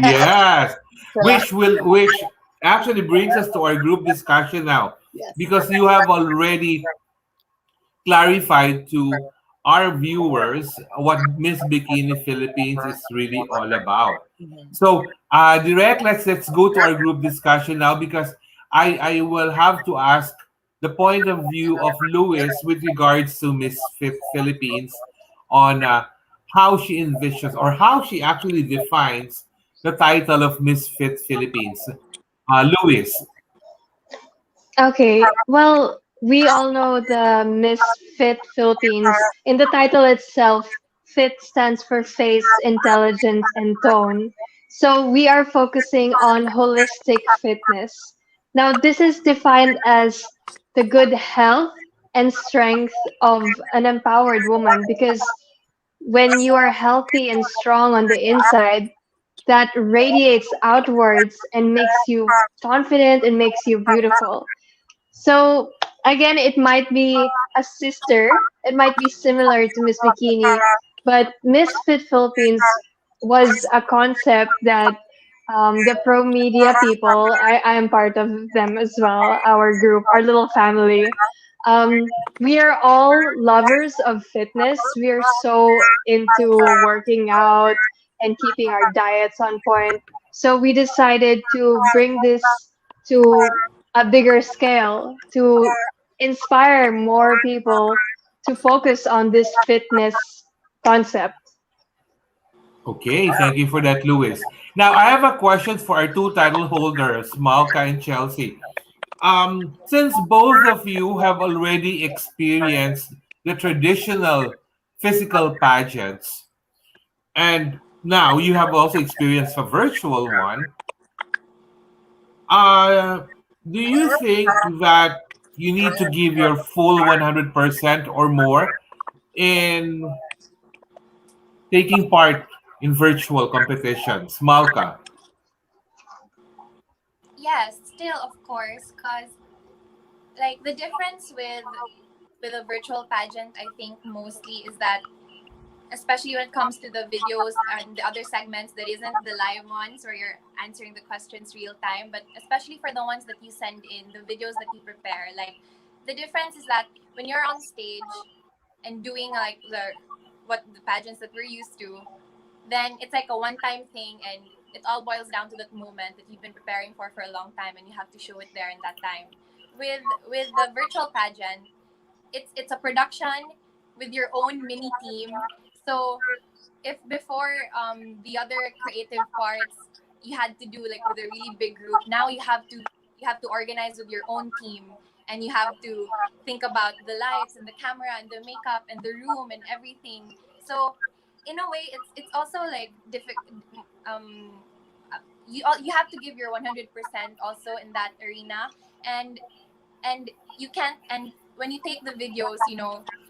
yes, So, which actually brings us to our group discussion now yes. because you have already clarified to our viewers what Miss Bikini Philippines is really all about. Mhm. So, direct, let's go to our group discussion now because I will have to ask the point of view of Louis with regards to Miss Philippines on how she envisions or how she actually defines the title of Miss Fit Philippines. Louis. Okay, well, we all know the Miss Fit Philippines. In the title itself, Fit stands for face, intelligence, and tone. So we are focusing on holistic fitness. Now, this is defined as the good health and strength of an empowered woman because when you are healthy and strong on the inside, that radiates outwards and makes you confident and makes you beautiful. So again, it might be a sister. It might be similar to Miss Bikini, but Miss Fit Philippines was a concept that the pro media people, I am part of them as well, our group, our little family. We are all lovers of fitness. We are so into working out and keeping our diets on point. So we decided to bring this to a bigger scale to inspire more people to focus on this fitness concept. Okay, thank you for that, Louis. Now, I have a question for our two title holders, Malka and Chelsea. Since both of you have already experienced the traditional physical pageants, and now you have also experienced a virtual one, uh, do you think that you need to give your full 100% or more in taking part in virtual competitions? Malka. Yes, still of course, cause like the difference with a virtual pageant, I think mostly is that, especially when it comes to the videos and the other segments that isn't the live ones where you're answering the questions real time, but especially for the ones that you send in, the videos that you prepare, like the difference is that when you're on stage and doing like the pageants that we're used to, then it's like a one-time thing, and it all boils down to that moment that you've been preparing for a long time, and you have to show it there in that time. With the virtual pageant, it's a production with your own mini team. So if before the other creative parts you had to do like with a really big group, now you have to organize with your own team, and you have to think about the lights and the camera and the makeup and the room and everything. So in a way it's also like difficult. You have to give your 100% also in that arena, and you can't, and when you take the videos,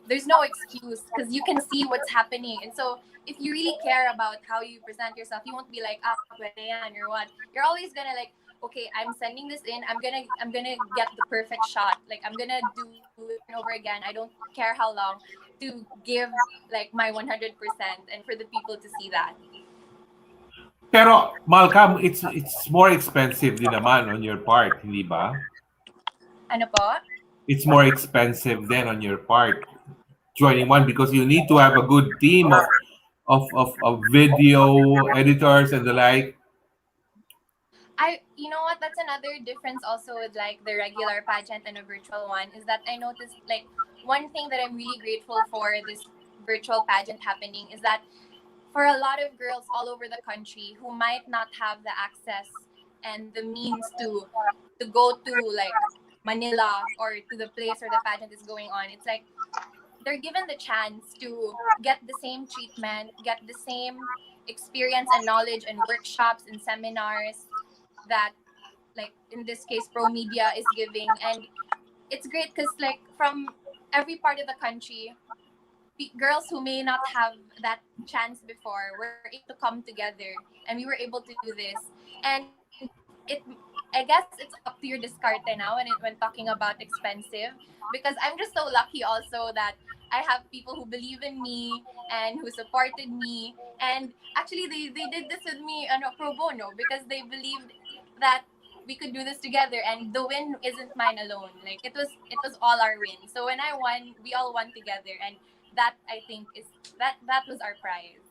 there's no excuse because you can see what's happening. And so if you really care about how you present yourself, you won't be like, pwede yan or what. You're always gonna like, okay, I'm sending this in, I'm gonna get the perfect shot, like I'm gonna do it over and over again, I don't care how long, to give like my 100% and for the people to see that. Pero Malcolm, it's more expensive din naman on your part, hindi ba? Ano po? It's more expensive than on your part joining one because you need to have a good team of video editors and the like. You know what, that's another difference also with like the regular pageant and a virtual one, is that I noticed like one thing that I'm really grateful for this virtual pageant happening is that for a lot of girls all over the country who might not have the access and the means to go to like Manila or to the place where the pageant is going on, it's like they're given the chance to get the same treatment, get the same experience and knowledge and workshops and seminars that, like in this case, Pro Media is giving. And it's great because like from every part of the country, girls who may not have that chance before were able to come together, and we were able to do this. And it I guess it's up to your discarte now when talking about expensive, because I'm just so lucky also that I have people who believe in me and who supported me. And actually they did this with me pro bono because they believed that we could do this together, and the win isn't mine alone. Like it was all our win. So when I won, we all won together, and that I think is that was our prize.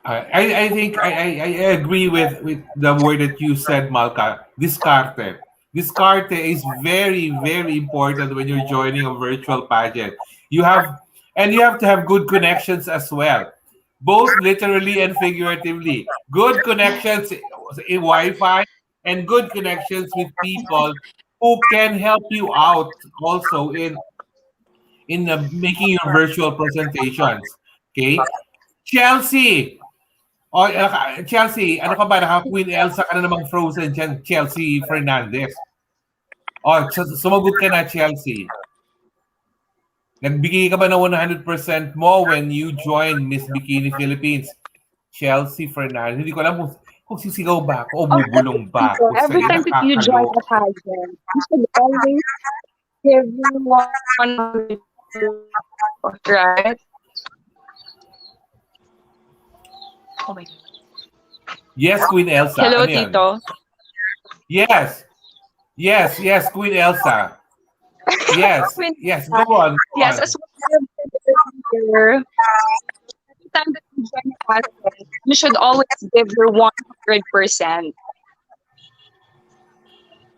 I think I agree with the word that you said, Malka. Discarte. Discarte is very, very important when you're joining a virtual pageant. You have you have to have good connections as well, both literally and figuratively. Good connections in Wi-Fi and good connections with people who can help you out also in making your virtual presentations. Okay, Chelsea. O, Chelsea, ano ka ba? Naka-Queen Elsa ka na namang frozen dyan, Chelsea Fernandez. O, sumagot ka na, Chelsea. Nagbigay ka ba ng 100% mo when you joined Miss Bikini Philippines? Chelsea Fernandez. Hindi ko alam kung sisigaw ba ako o Of bubulong ba so ako every sa'yo. time that you join Nakakalo. a pageant, you should always give your 100%, right? Oh my God. Yes, Queen Elsa. Hello, Ano yan? Tito. Yes. Yes, yes, Queen Elsa. Yes, Queen, yes. Go on, go yes, on. as well as every time that you join a pageant, you should always give your 100%.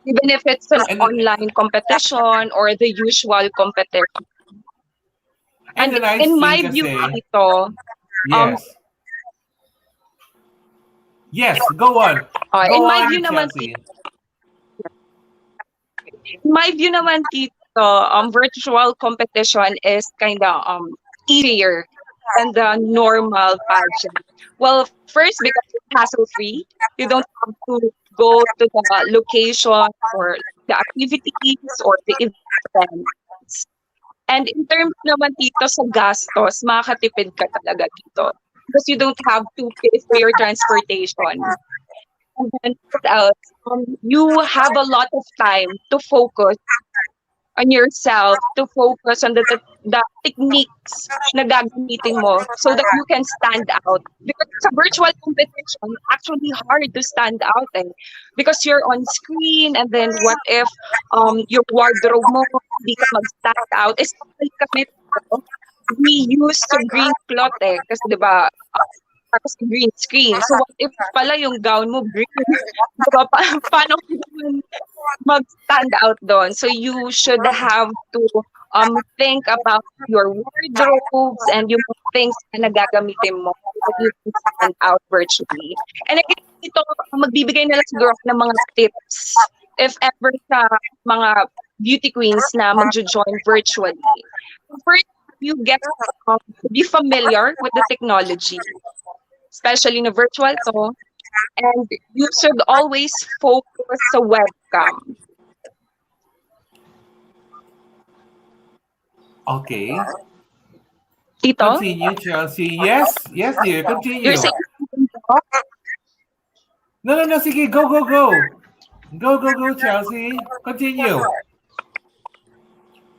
Even if it's an And, online competition or the usual competition. and And the nice in thing my view, kasi, Tito, um, yes. Yes, go on. in Go my on, view naman, Chelsea. Tito, virtual competition is kind of easier than the normal pageant. Well, first because it's hassle free, you don't have to go to the location or the activities or the events. And in terms naman, Tito, sa gastos, makakatipid ka talaga, Tito. because you don't have to pay for your transportation. And then what else? You have a lot of time to focus on yourself, to focus on the techniques na gagamitin mo so that you can stand out. Because sa virtual competition, it's actually hard to stand out because you're on screen, and then what if your wardrobe mo hindi ka mag-stand out? Especially kami, we used to green cloth kasi 'di ba tapos green screen. So what if pala yung gown mo green? 'Di ba? Paano ka naman mag-stand out doon? So you should have to think about your wardrobes and yung mga things na nagagamitin mo so that you can stand out virtually. And again, ito, magbibigay na lang siguro ako ng mga tips if ever sa mga beauty queens na magjo-join virtually. First, you get to be familiar with the technology, especially in a virtual to, and you should always focus sa webcam. Okay. Tito, Continue, Chelsea. Yes, yes, dear. Continue. you're saying No. Sige, go. Go, Chelsea. Continue.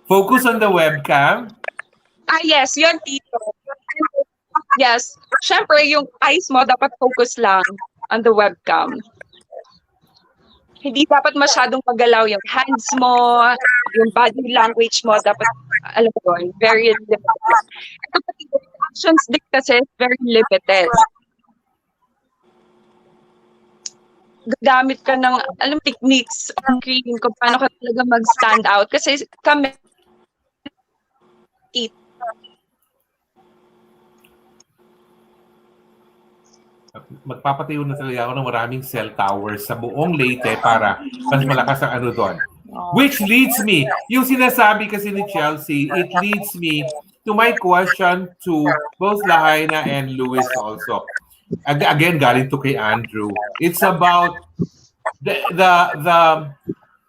Focus on the webcam. yes, yun, Tito. Yes, syempre yung eyes mo dapat focus lang on the webcam. Hindi dapat masyadong magalaw yung hands mo, yung body language mo, dapat, alam mo yun, very limited. Ito pati yung actions din kasi very limited. Gagamit ka ng, techniques on screen kung paano ka talaga mag-stand out. Kasi kami, Magpapatayo na talaga ako ng maraming cell towers sa buong Leyte para mas malakas ang ano doon. Which leads me, yung sinasabi kasi ni Chelsea, it leads me to my question to both Lahaina and Louise also. Again, galing to kay Andrew. It's about the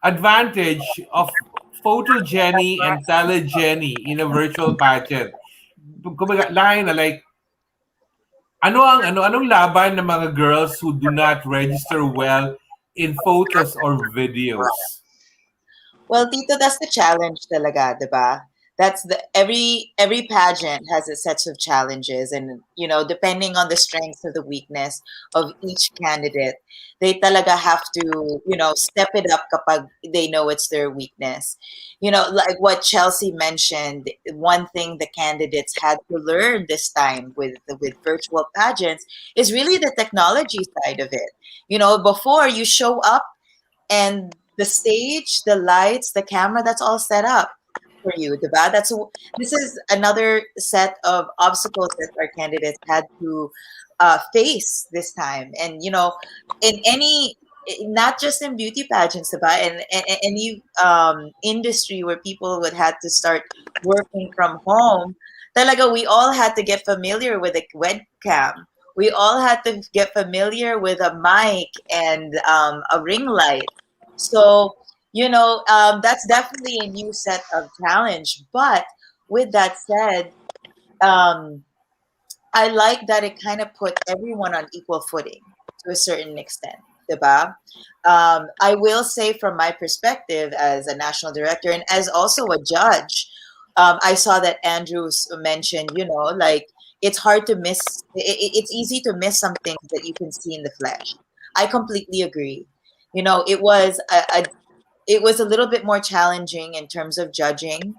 advantage of photogeny and telegeny in a virtual pageant. Kumbaga, Lahaina, like, anong laban ng mga girls who do not register well in photos or videos? Well, Tito, that's the challenge talaga, diba? That's every pageant has a set of challenges, and depending on the strengths or the weakness of each candidate, they talaga have to step it up kapag they know it's their weakness. Like what Chelsea mentioned, one thing the candidates had to learn this time with virtual pageants is really the technology side of it. Before you show up and the stage, the lights, the camera, that's all set up for you, diba? This is another set of obstacles that our candidates had to face this time. And in any, not just in beauty pageants, diba? And any industry where people would have to start working from home, talaga we all had to get familiar with a webcam. We all had to get familiar with a mic and a ring light. So that's definitely a new set of challenge. But with that said, I like that it kind of put everyone on equal footing to a certain extent. Diba? I will say from my perspective as a national director and as also a judge, I saw that Andrews mentioned, like it's hard to miss, it's easy to miss some things that you can see in the flesh. I completely agree. It was a little bit more challenging in terms of judging.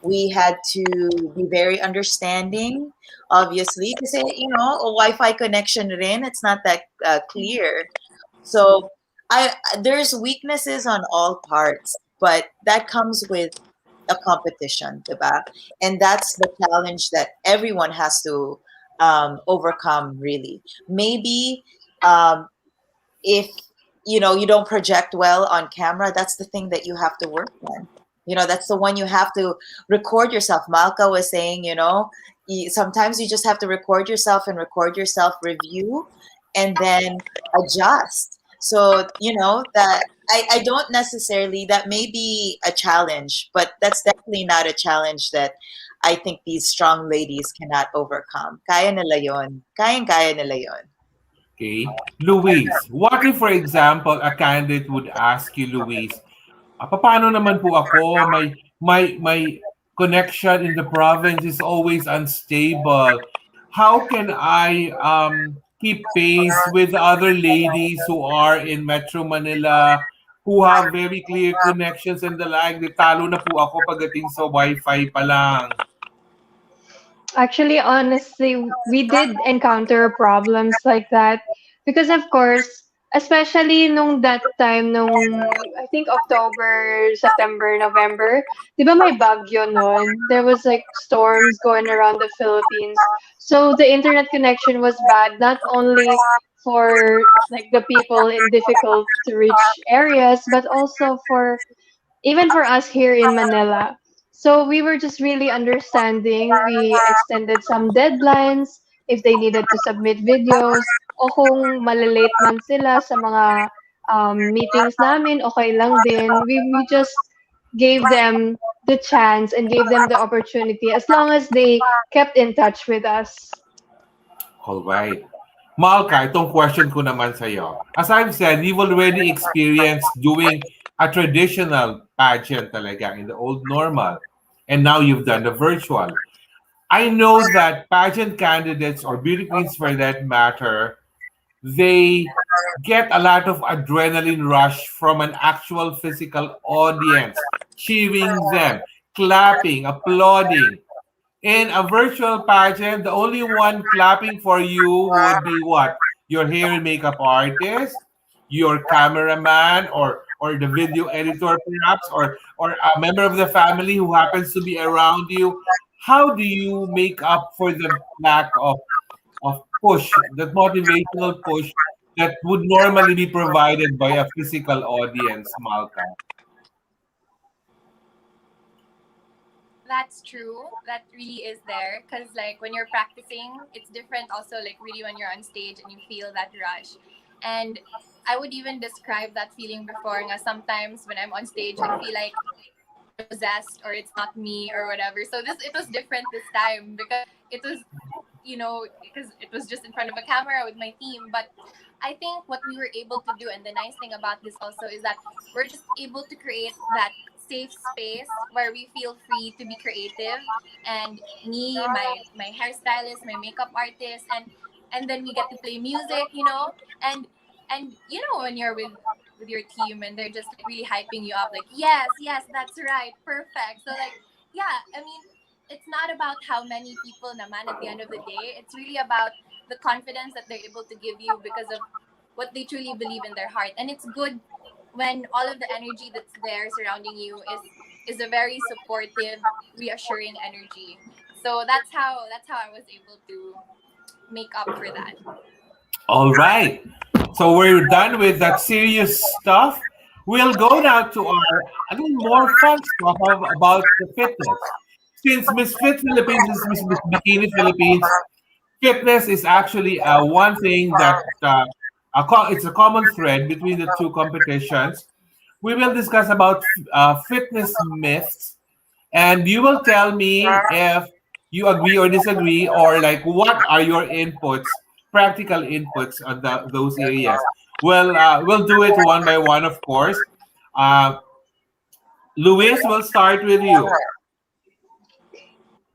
We had to be very understanding, obviously, because a Wi-Fi connection rin, it's not that clear. So there's weaknesses on all parts, but that comes with a competition, diba? And that's the challenge that everyone has to overcome, really. Maybe if you don't project well on camera, that's the thing that you have to work on. That's the one you have to record yourself. Malka was saying, sometimes you just have to record yourself and record yourself review and then adjust. So, that I don't necessarily, that may be a challenge, but that's definitely not a challenge that I think these strong ladies cannot overcome. Kaya nila yon. Kayang-kaya nila yon. Okay. Louise, what if, for example, a candidate would ask you, Louise, paano naman po ako? My connection in the province is always unstable. How can I keep pace with other ladies who are in Metro Manila who have very clear connections and the like? Di talo na po ako pagdating sa Wi-Fi pa lang. Actually, honestly, we did encounter problems like that because, of course, especially nung that time, nung I think October, September, November, di ba may bagyo noon? There was like storms going around the Philippines. So the internet connection was bad, not only for like the people in difficult to reach areas, but also for even for us here in Manila. So we were just really understanding. We extended some deadlines if they needed to submit videos o kung malalate man sila sa mga meetings namin, okay lang din. We just gave them the chance and gave them the opportunity as long as they kept in touch with us. All right. Malka, itong question ko naman sa iyo. As I've said, you've already experienced doing a traditional pageant talaga in the old normal. And now you've done the virtual. I know that pageant candidates or beauty queens for that matter, they get a lot of adrenaline rush from an actual physical audience, cheering them, clapping, applauding. In a virtual pageant, the only one clapping for you would be what? Your hair and makeup artist, your cameraman, or the video editor, perhaps, or a member of the family who happens to be around you. How do you make up for the lack of push, that motivational push that would normally be provided by a physical audience, Malka? That's true. That really is there. Because, like, when you're practicing, it's different also, like, really when you're on stage and you feel that rush. And I would even describe that feeling before. Nga sometimes when I'm on stage, I feel like I'm possessed or it's not me or whatever. So it was different this time because it was, because it was just in front of a camera with my team. But I think what we were able to do, and the nice thing about this also, is that we're just able to create that safe space where we feel free to be creative. And me, my hairstylist, my makeup artist, and then we get to play music, and when you're with your team and they're just like really hyping you up, like yes, that's right, perfect. So like, yeah, I mean, it's not about how many people naman at the end of the day. It's really about the confidence that they're able to give you because of what they truly believe in their heart. And it's good when all of the energy that's there surrounding you is a very supportive, reassuring energy. So that's how I was able to make up for that. All right. So we're done with that serious stuff. We'll go now to our a little more fun stuff about the fitness. Since Miss Fit Philippines is Miss Bikini Philippines, fitness is actually one thing that it's a common thread between the two competitions. We will discuss about fitness myths, and you will tell me if you agree or disagree, or like what are your inputs, practical inputs on those areas. Well, we'll do it one by one, of course. Uh, Luis, will start with you.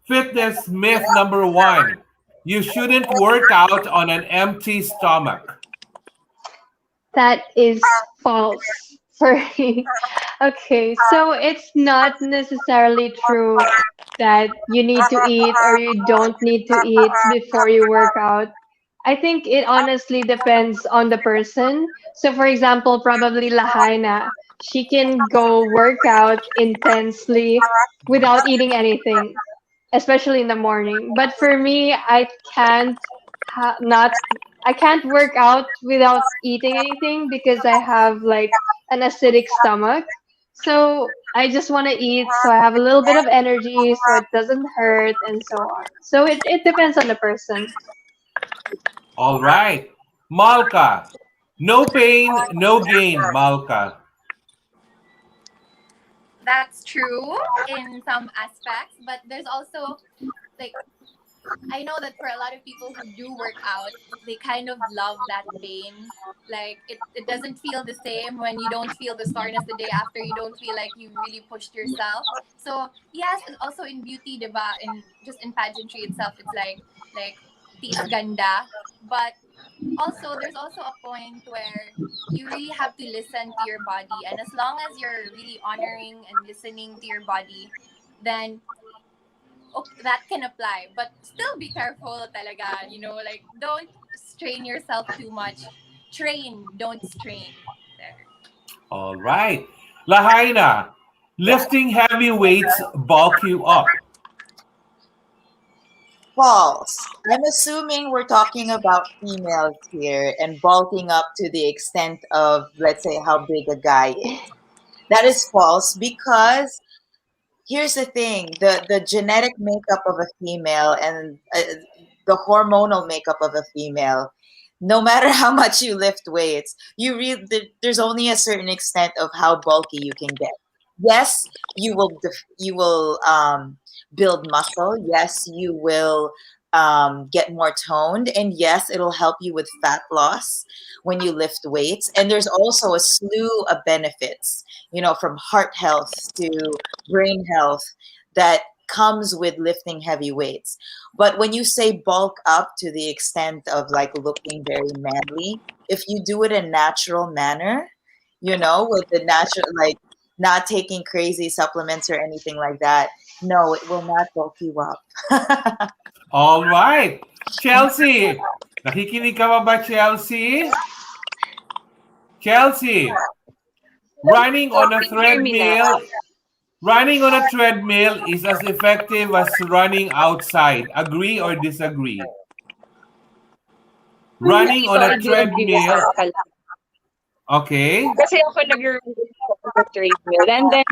Fitness myth number one: you shouldn't work out on an empty stomach. That is false for me. Okay, so it's not necessarily true that you need to eat or you don't need to eat before you work out. I think it honestly depends on the person. So, for example, probably Lahaina, she can go work out intensely without eating anything, especially in the morning. But for me, can't not I can't work out without eating anything because I have like an acidic stomach. So I just want to eat so I have a little bit of energy so it doesn't hurt and so on. So it depends on the person. All right. Malka. No pain, no gain, Malka. that's true in some aspects, but there's also like I know that for a lot of people who do work out, they kind of love that pain. Like it doesn't feel the same when you don't feel the soreness the day after. You don't feel like you really pushed yourself. So yes, and also in beauty, diba, in just in pageantry itself, it's like tis ganda. But also there's also a point where you really have to listen to your body, and as long as you're really honoring and listening to your body, then that can apply, but still be careful talaga, like don't strain yourself too much. Train, don't strain. There. All right. Lahaina, lifting heavy weights bulk you up. False. I'm assuming we're talking about females here and bulking up to the extent of, let's say, how big a guy is. That is false because here's the thing: the genetic makeup of a female and the hormonal makeup of a female. No matter how much you lift weights, there's only a certain extent of how bulky you can get. Yes, you will build muscle. Yes, you will get more toned, and yes, it'll help you with fat loss when you lift weights. And there's also a slew of benefits, from heart health to brain health that comes with lifting heavy weights. But when you say bulk up to the extent of like looking very manly, if you do it in natural manner, with the natural, like not taking crazy supplements or anything like that, no, it will not bulk you up. All right. Chelsea, nakikinig ka ba Chelsea? Chelsea, running on a Hear me now. treadmill running on a treadmill is as effective as running outside. Agree or disagree? Running Ito, on a I do agree with treadmill. Malka. Okay. Kasi ako nag-run on the treadmill. And then,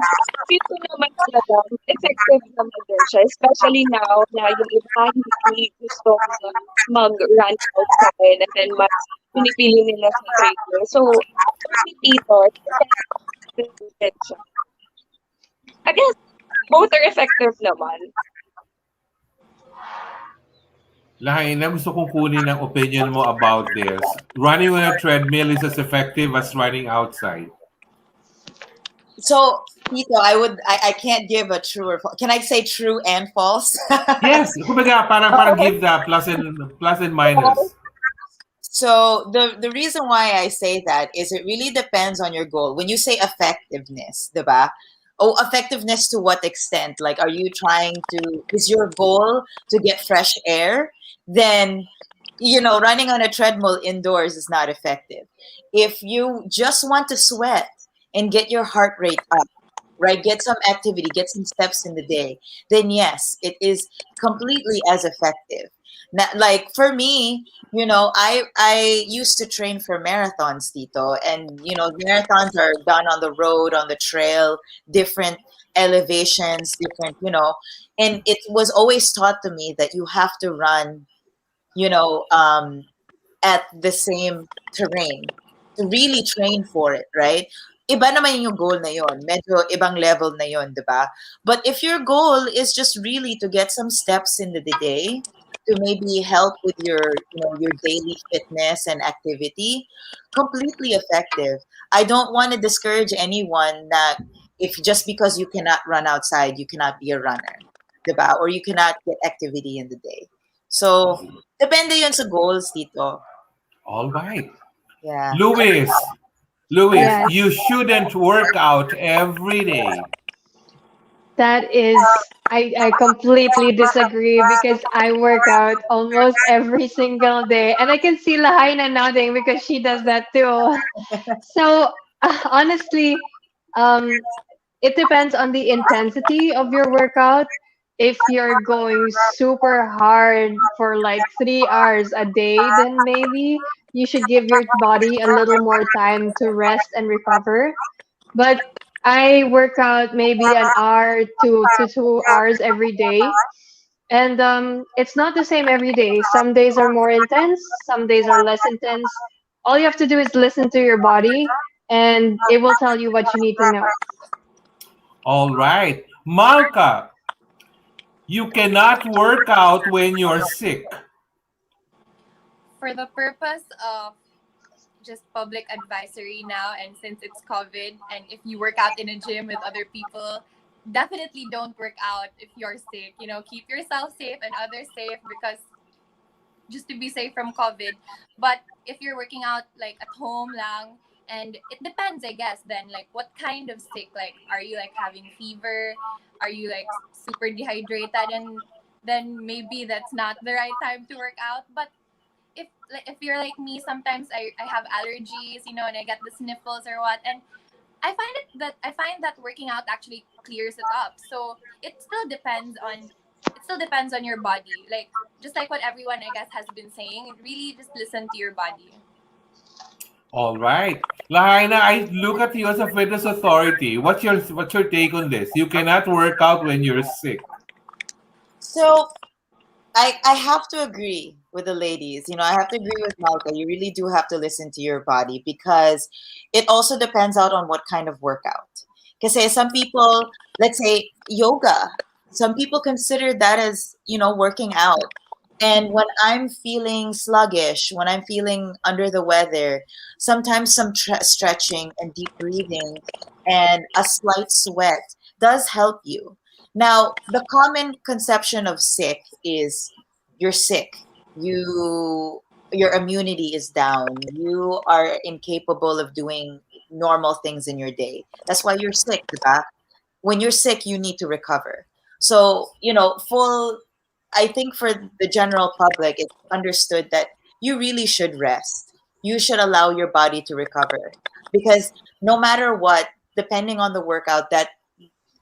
feel ko naman talaga, effective naman din siya. Especially now na yung iba hindi gusto mag-run outside and then mas pinipili nila sa treadmill. So, for me, Tito, effective siya. I guess, both are effective naman. Lahaina, gusto kong kunin ang opinion mo about this. Running on a treadmill is as effective as running outside. So, Tito, I can't give a true or false. Can I say true and false? Yes, kumbaga parang give the plus and minus. So the reason why I say that is it really depends on your goal. When you say effectiveness, diba? Oh, effectiveness to what extent? Like, are you trying to? Is your goal to get fresh air? Then, running on a treadmill indoors is not effective. If you just want to sweat and get your heart rate up, right? Get some activity, get some steps in the day, then yes, it is completely as effective. Like for me, I used to train for marathons, Tito, and marathons are done on the road, on the trail, different elevations, different, and it was always taught to me that you have to run, you know, um, at the same terrain to really train for it, right? Iba naman yung goal na yon. Medyo ibang level na yon, di ba? But if your goal is just really to get some steps in the day, to maybe help with your daily fitness and activity, completely effective. I don't want to discourage anyone that if just because you cannot run outside, you cannot be a runner, diba? Or you cannot get activity in the day. So, depende yun sa goals, Tito. All right. Yeah. Louise, Yes. you shouldn't work out every day. That is, I completely disagree because I work out almost every single day. And I can see Lahaina nodding because she does that too. So, honestly, um, it depends on the intensity of your workout. If you're going super hard for like 3 hours a day, then maybe you should give your body a little more time to rest and recover. But I work out maybe an hour to 2 hours every day. And it's not the same every day. Some days are more intense, some days are less intense. All you have to do is listen to your body, and it will tell you what you need to know. All right. Malka, you cannot work out when you're sick. For the purpose of just public advisory now, and since it's COVID, and if you work out in a gym with other people, definitely don't work out if you're sick. Keep yourself safe and others safe, because just to be safe from COVID. But if you're working out like at home lang, and it depends, I guess, then like what kind of sick? Like, are you like having fever? Are you like super dehydrated? And then maybe that's not the right time to work out. But if you're like me, sometimes I have allergies, and I get the sniffles or what. And I find that working out actually clears it up. So it still depends on your body. Like, just like what everyone, I guess, has been saying, really just listen to your body. All right. Lahaina, I look at you as a fitness authority. What's your take on this? You cannot work out when you're sick. So I have to agree with the ladies. I have to agree with Malka. You really do have to listen to your body because it also depends out on what kind of workout. Because some people, let's say yoga, some people consider that as, working out. And when I'm feeling sluggish, when I'm feeling under the weather, sometimes some stretching and deep breathing and a slight sweat does help you. Now, the common conception of sick is you're sick. Your immunity is down. You are incapable of doing normal things in your day. That's why you're sick, diba? When you're sick, you need to recover. So, full I think for the general public, it's understood that you really should rest. You should allow your body to recover because no matter what, depending on the workout, that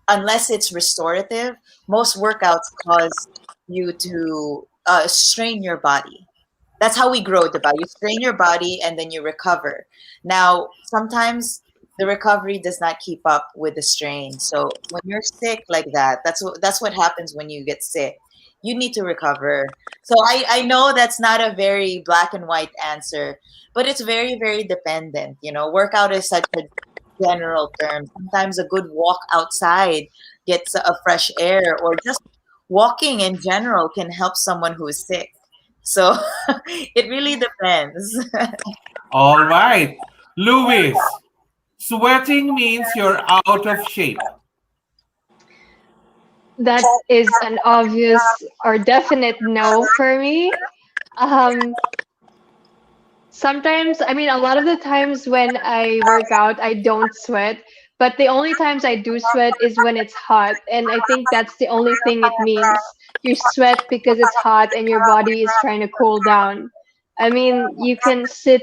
unless it's restorative, most workouts cause you to strain your body. That's how we grow, diba? You strain your body and then you recover. Now, sometimes the recovery does not keep up with the strain. So when you're sick like that, that's what happens when you get sick. You need to recover. So I know that's not a very black and white answer, but it's very, very dependent. Workout is such a general term. Sometimes a good walk outside gets a fresh air, or just walking in general can help someone who is sick. So it really depends. All right. Louise, sweating means you're out of shape. That is an obvious or definite no for me. Um, Sometimes, I mean, a lot of the times when I work out, I don't sweat, but the only times I do sweat is when it's hot. And I think that's the only thing it means. You sweat because it's hot and your body is trying to cool down. I mean, you can sit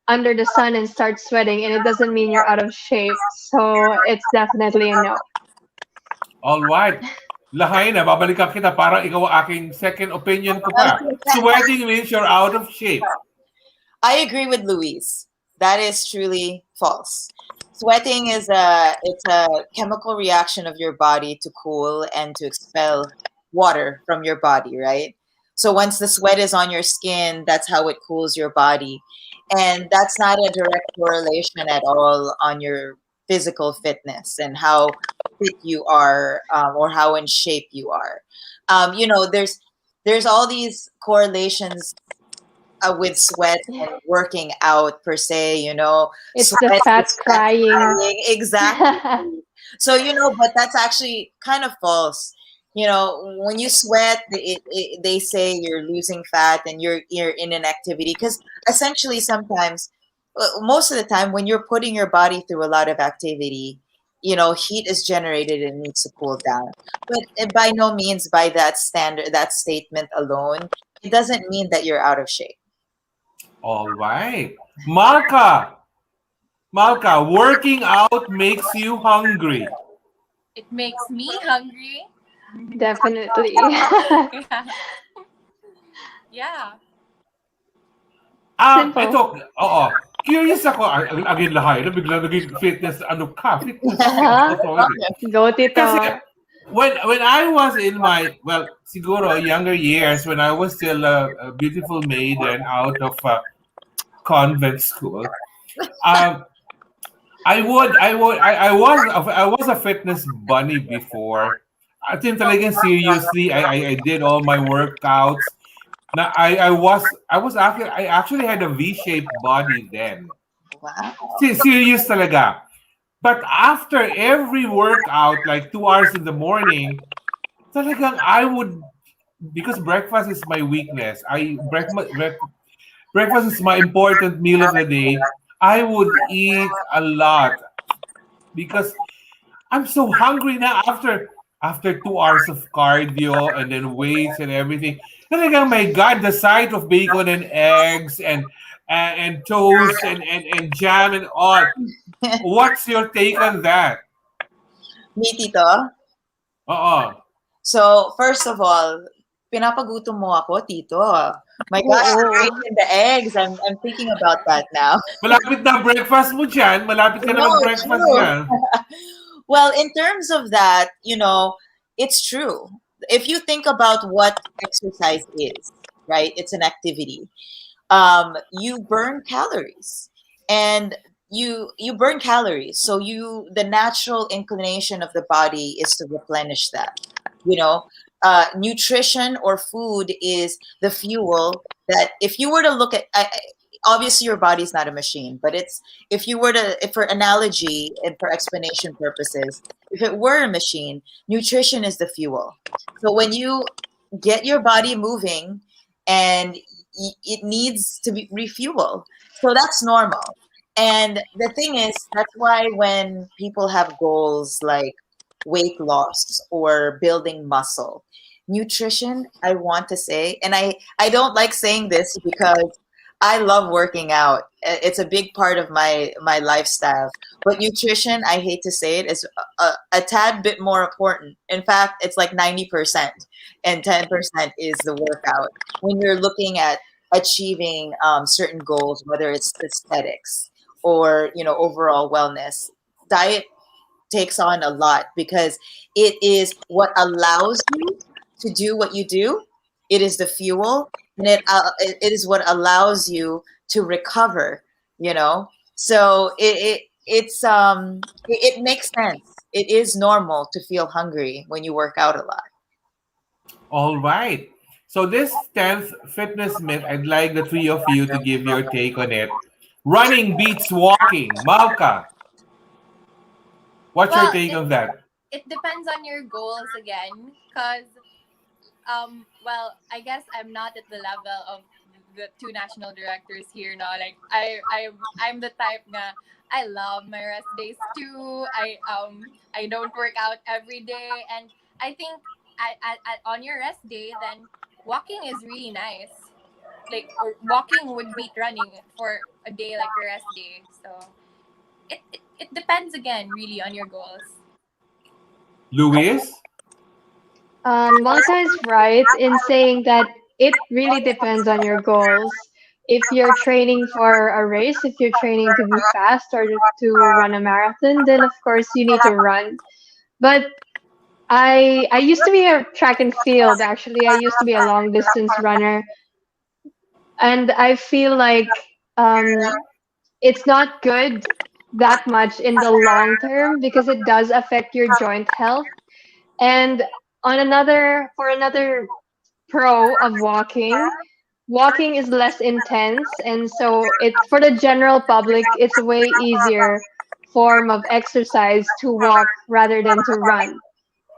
under the sun and start sweating, and it doesn't mean you're out of shape. So it's definitely a no. All right. Lahaina, babalikan kita para ikaw ang aking second opinion ko pa. Sweating means you're out of shape. I agree with Louise. That is truly false. Sweating it's a chemical reaction of your body to cool and to expel water from your body, right? So once the sweat is on your skin, that's how it cools your body. And that's not a direct correlation at all on your physical fitness and how fit you are, or how in shape you are. There's all these correlations with sweat and working out per se, It's the sweat fat is fat crying. crying. Exactly. So, but that's actually kind of false. When you sweat, they say you're losing fat and you're in an activity because essentially sometimes, most of the time, when you're putting your body through a lot of activity, heat is generated and needs to cool down. But by no means by that statement alone, it doesn't mean that you're out of shape. All right. Malka, Malka, working out makes you hungry. It makes me hungry. Definitely. Yeah. Yeah. Simple. Oo. Curious ako. Again, Lahaina, bigla naging fitness, fitness Uh-huh. authority. Go, Kasi Tito. when I was in my, well, siguro younger years, when I was still a beautiful maiden out of convent school, um, I was a fitness bunny before. I think talagang seriously, I did all my workouts. Na I actually had a V-shaped body then. Wow. Serious talaga. But after every workout, like 2 hours in the morning, talagang I would, because breakfast is my weakness. Breakfast is my important meal of the day. I would eat a lot because I'm so hungry now after 2 hours of cardio and then weights and everything. Talagang my God, the sight of bacon and eggs and toast and jam and all. What's your take on that? Me, Tito. Oo. So, first of all, pinapagutom mo ako, Tito. My gosh, the Oo. bacon, the eggs. I'm thinking about that now. Malapit na ang breakfast mo dyan. Malapit ka na No, mag-breakfast true. dyan. Well, in terms of that, it's true. If you think about what exercise is, right? It's an activity. You burn calories, and you burn calories. So the natural inclination of the body is to replenish that. You know, nutrition or food is the fuel that if you were to look at. Obviously your body's not a machine, but it's if you were to if for analogy and for explanation purposes, if it were a machine, nutrition is the fuel. So when you get your body moving and it needs to be refuel, so that's normal. And the thing is, that's why when people have goals like weight loss or building muscle, nutrition, I want to say, and I don't like saying this because I love working out. It's a big part of my lifestyle. But nutrition, I hate to say it, is a tad bit more important. In fact, it's like 90%, and 10% is the workout. When you're looking at achieving certain goals, whether it's aesthetics or overall wellness, diet takes on a lot because it is what allows you to do what you do. It is the fuel, and it is what allows you to recover. You know, so it makes sense. It is normal to feel hungry when you work out a lot. All right. So this 10th fitness myth, I'd like the three of you to give your take on it. Running beats walking. Malka, what's your Well, take on that? it depends on your goals again, because well, I guess I'm not at the level of the two national directors here now. Like I'm the type na I love my rest days too. I don't work out every day, and I think on your rest day, then walking is really nice. Like, or walking would beat running for a day like a rest day. So it depends again really on your goals. Louise? Malta is right in saying that it really depends on your goals. If you're training for a race, if you're training to be fast or to run a marathon, then of course you need to run. But I used to be a track and field actually. I used to be a long distance runner, and I feel like it's not good that much in the long term because it does affect your joint health. And for another pro of walking, walking is less intense, and so it for the general public, it's a way easier form of exercise to walk rather than to run.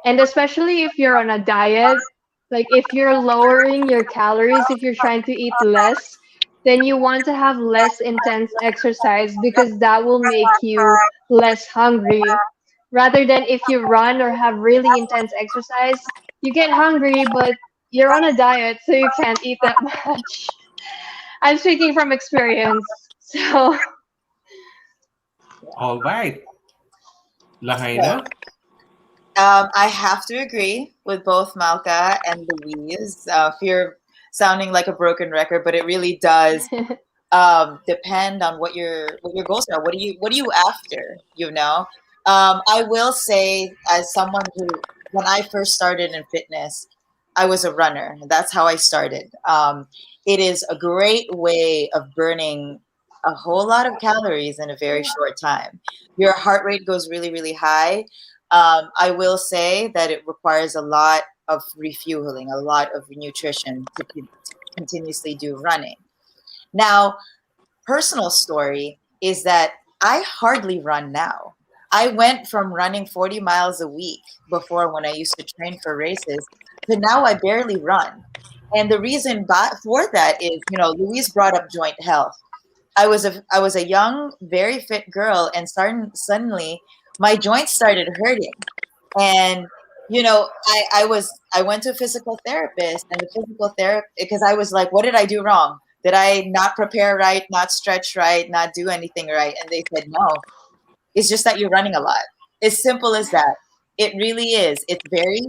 And especially if you're on a diet, like if you're lowering your calories, if you're trying to eat less, then you want to have less intense exercise because that will make you less hungry. Rather than if you run or have really intense exercise, you get hungry, but you're on a diet, so you can't eat that much. I'm speaking from experience. So, All right. So, Lahaina? I have to agree with both Malka and Louise. Fear of sounding like a broken record, but it really does depend on what your goals are. What are you after? I will say, as someone who, when I first started in fitness, I was a runner. That's how I started. It is a great way of burning a whole lot of calories in a very short time. Your heart rate goes really, really high. I will say that it requires a lot of refueling, a lot of nutrition to continuously do running. Now, personal story is that I hardly run now. I went from running 40 miles a week before when I used to train for races to now I barely run. And the reason for that is, Louise brought up joint health. I was a young, very fit girl, and suddenly my joints started hurting. And I went to a physical therapist, and the physical therapist, because I was like, what did I do wrong? Did I not prepare right, not stretch right, not do anything right? And they said, no, it's just that you're running a lot. As simple as that. It really is. It's very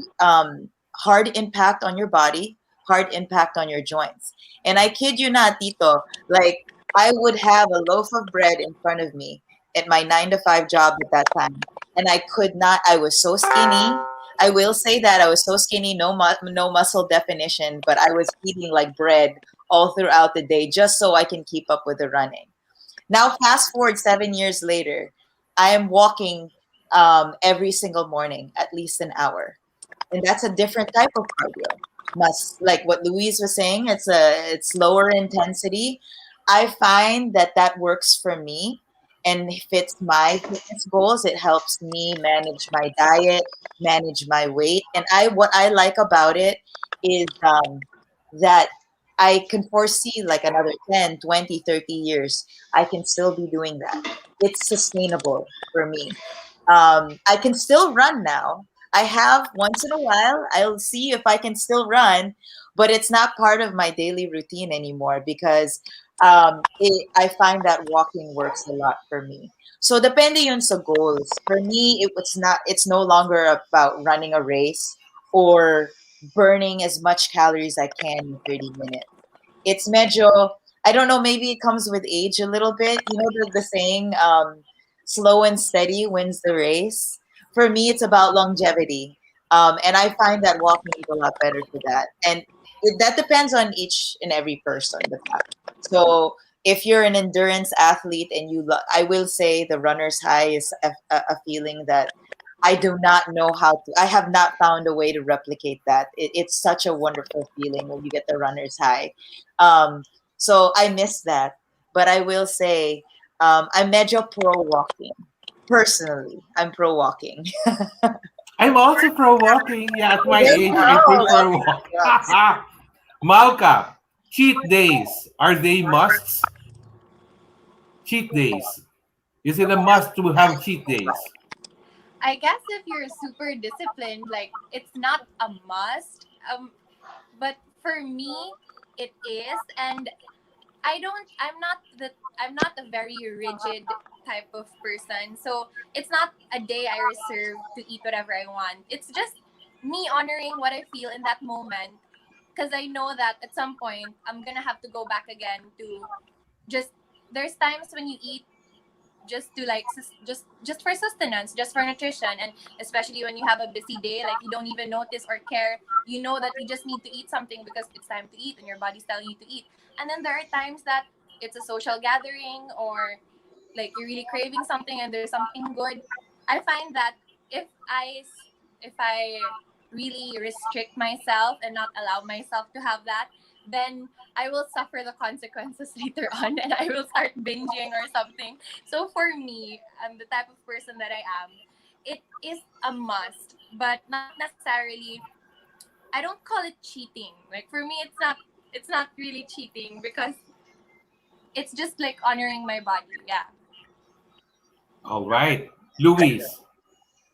hard impact on your body, hard impact on your joints. And I kid you not, Tito, like I would have a loaf of bread in front of me at my 9 to 5 job at that time. And I could not, I was so skinny. I will say that I was so skinny, no muscle definition, but I was eating like bread all throughout the day just so I can keep up with the running. Now, fast forward 7 years later, I am walking every single morning, at least an hour, and that's a different type of cardio. Must like what Louise was saying. It's lower intensity. I find that that works for me and fits my fitness goals. It helps me manage my diet, manage my weight, and I what I like about it is that I can foresee like another 10, 20, 30 years. I can still be doing that. It's sustainable for me. I can still run now. I have once in a while, I'll see if I can still run, but it's not part of my daily routine anymore because I find that walking works a lot for me. So depende yun sa goals. For me, it's no longer about running a race or burning as much calories I can in 30 minutes. It's medyo, I don't know, maybe it comes with age a little bit. You know the saying, slow and steady wins the race. For me, it's about longevity. And I find that walking is a lot better for that. And that depends on each and every person. So if you're an endurance athlete and I will say the runner's high is a feeling that I do not know how to, I have not found a way to replicate that. It's such a wonderful feeling when you get the runner's high. Um, so I miss that. But I will say, I'm medyo pro walking. Personally, I'm pro walking. I'm also pro walking. Yeah, at my There you age, I go. prefer Okay. walk. Yes. Malka, cheat days. Are they musts? Cheat days. Is it a must to have cheat days? I guess if you're super disciplined, like it's not a must. But for me, it is, and I'm not a very rigid type of person. So it's not a day I reserve to eat whatever I want. It's just me honoring what I feel in that moment because I know that at some point I'm gonna have to go back again to just there's times when you eat just to like just for sustenance, just for nutrition, and especially when you have a busy day, like you don't even notice or care, you know that you just need to eat something because it's time to eat and your body's telling you to eat. And then there are times that it's a social gathering or like you're really craving something and there's something good. I find that if I really restrict myself and not allow myself to have that, then I will suffer the consequences later on and I will start binging or something. So for me, I'm the type of person that I am. It is a must, but not necessarily. I don't call it cheating. Like for me, it's not really cheating because it's just like honoring my body. Yeah. All right. Luis,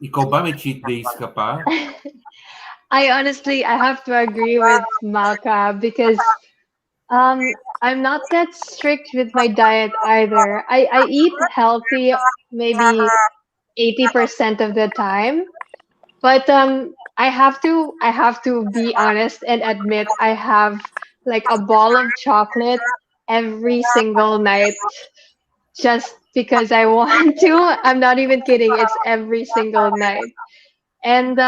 ikaw ba may cheat days ka pa? I have to agree with Malka because I'm not that strict with my diet either. I eat healthy maybe 80% of the time, but I have to be honest and admit I have like a ball of chocolate every single night just because I want to. I'm not even kidding. It's every single night. And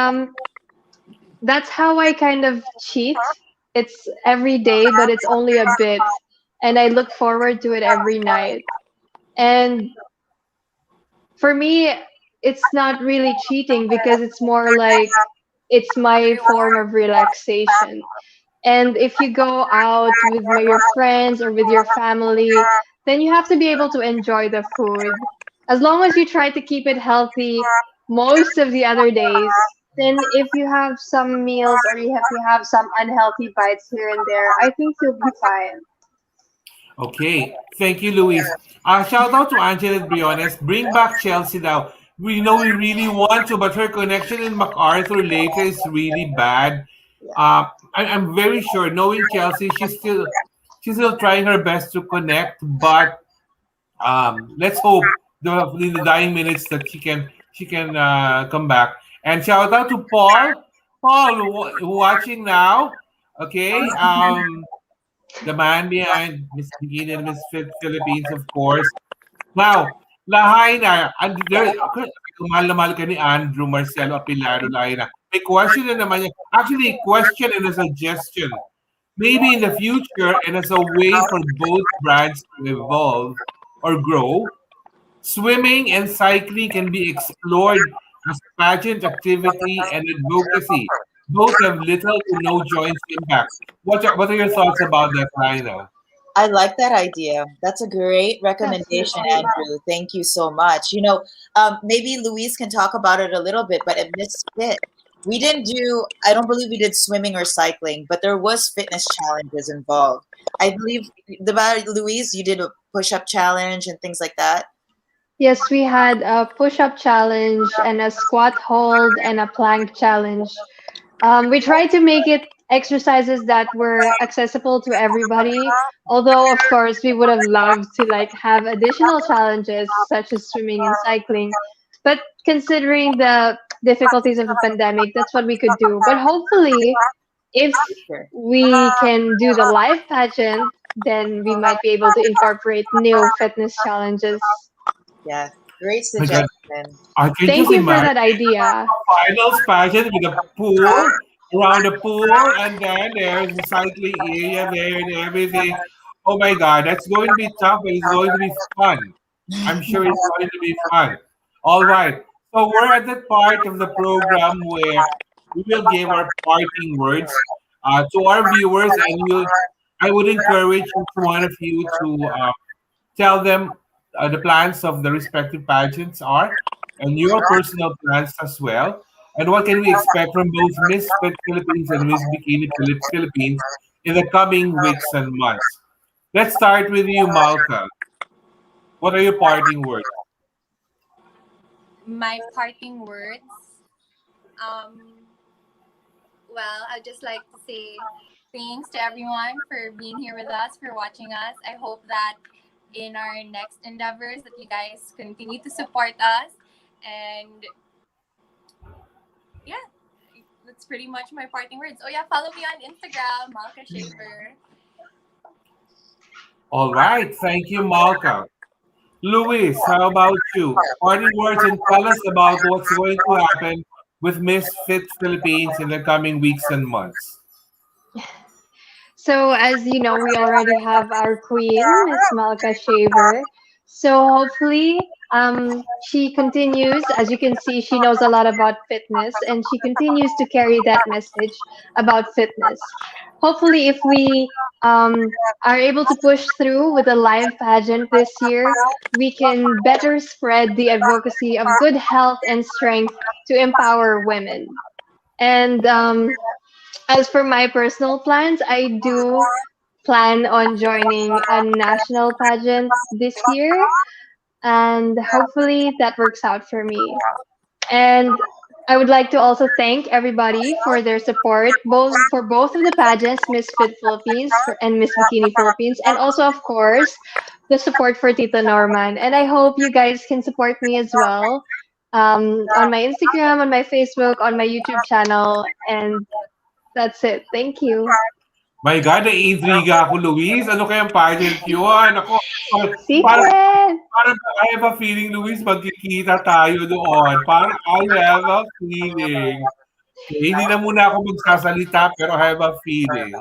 that's how I kind of cheat. It's every day, but it's only a bit. and I look forward to it every night. And for me, it's not really cheating because it's more like it's my form of relaxation. And if you go out with your friends or with your family, then you have to be able to enjoy the food. As long as you try to keep it healthy most of the other days, then if you have some meals or if you have some unhealthy bites here and there, I think you'll be fine. Okay, thank you, Louise. Shout out to Angela Briones. Bring back Chelsea now. We know we really want to, but her connection in MacArthur later is really bad. Yeah. I'm very sure, knowing Chelsea, she's still trying her best to connect, but let's hope in the dying minutes that she can come back. And shout out to Paul. Paul, watching now. Okay. The man behind Miss Bikini and Miss Philippines, of course. Now, Lahaina, and there, mahal na mahal ka ni Andrew Marcelo Apilado, Lahaina. May question na naman yan. Actually, question and a suggestion. Maybe in the future, and as a way for both brands to evolve or grow, swimming and cycling can be explored as pageant activity and advocacy. Both have little to no joint impact. What are your thoughts about that, Laina? I like that idea. That's a great recommendation, Definitely. Andrew. Thank you so much. Maybe Louise can talk about it a little bit, but at Miss Fit, we didn't do, I don't believe we did swimming or cycling, but there was fitness challenges involved. I believe, Louise, you did a push-up challenge and things like that. Yes, we had a push-up challenge and a squat hold and a plank challenge. We tried to make it exercises that were accessible to everybody. Although, of course, we would have loved to like have additional challenges such as swimming and cycling. But considering the difficulties of the pandemic, that's what we could do. But hopefully, if Sure. we can do the live pageant, then we might be able to incorporate new fitness challenges. Yeah, great My God, suggestion. I can Thank just you for imagine that idea. finals pageant with a pool around the pool, and then there's the cycling area there and everything. Oh my God, that's going to be tough, but it's going to be fun. I'm sure it's going to be fun. All right. So we're at that part of the program where we will give our parting words to our viewers, and I would encourage each one of you to tell them the plans of the respective pageants are, and your personal plans as well. And what can we expect from both Miss Fit Philippines and Miss Bikini Philippines in the coming weeks and months? Let's start with you, Malka. What are your parting words? My parting words. Um, well, I'd just like to say thanks to everyone for being here with us, for watching us. I hope that in our next endeavors that you guys continue to support us. And yeah, that's pretty much my parting words. Oh yeah, follow me on Instagram, Malka Shaver. All right. Thank you, Malka. Luis, how about you? Parting words and tell us about what's going to happen with Miss Fit Philippines in the coming weeks and months. So, as you know, we already have our queen, Miss Malka Shaver. So, hopefully, she continues. As you can see, she knows a lot about fitness and she continues to carry that message about fitness. Hopefully, if we are able to push through with a live pageant this year, we can better spread the advocacy of good health and strength to empower women. And as for my personal plans, I do plan on joining a national pageant this year, and hopefully that works out for me. And I would like to also thank everybody for their support, both for both of the pageants, Miss Fit Philippines and Miss Bikini Philippines, and also, of course, the support for Tito Norman. And I hope you guys can support me as well on my Instagram, on my Facebook, on my YouTube channel, and that's it. Thank you. My God, naiintriga ako, Luis. Ano kayang pageant yun? Ako, parang, Secret! parang I have a feeling, Luis, magkikita tayo doon. Parang I have a feeling. Okay, hindi na muna ako magsasalita, pero I have a feeling.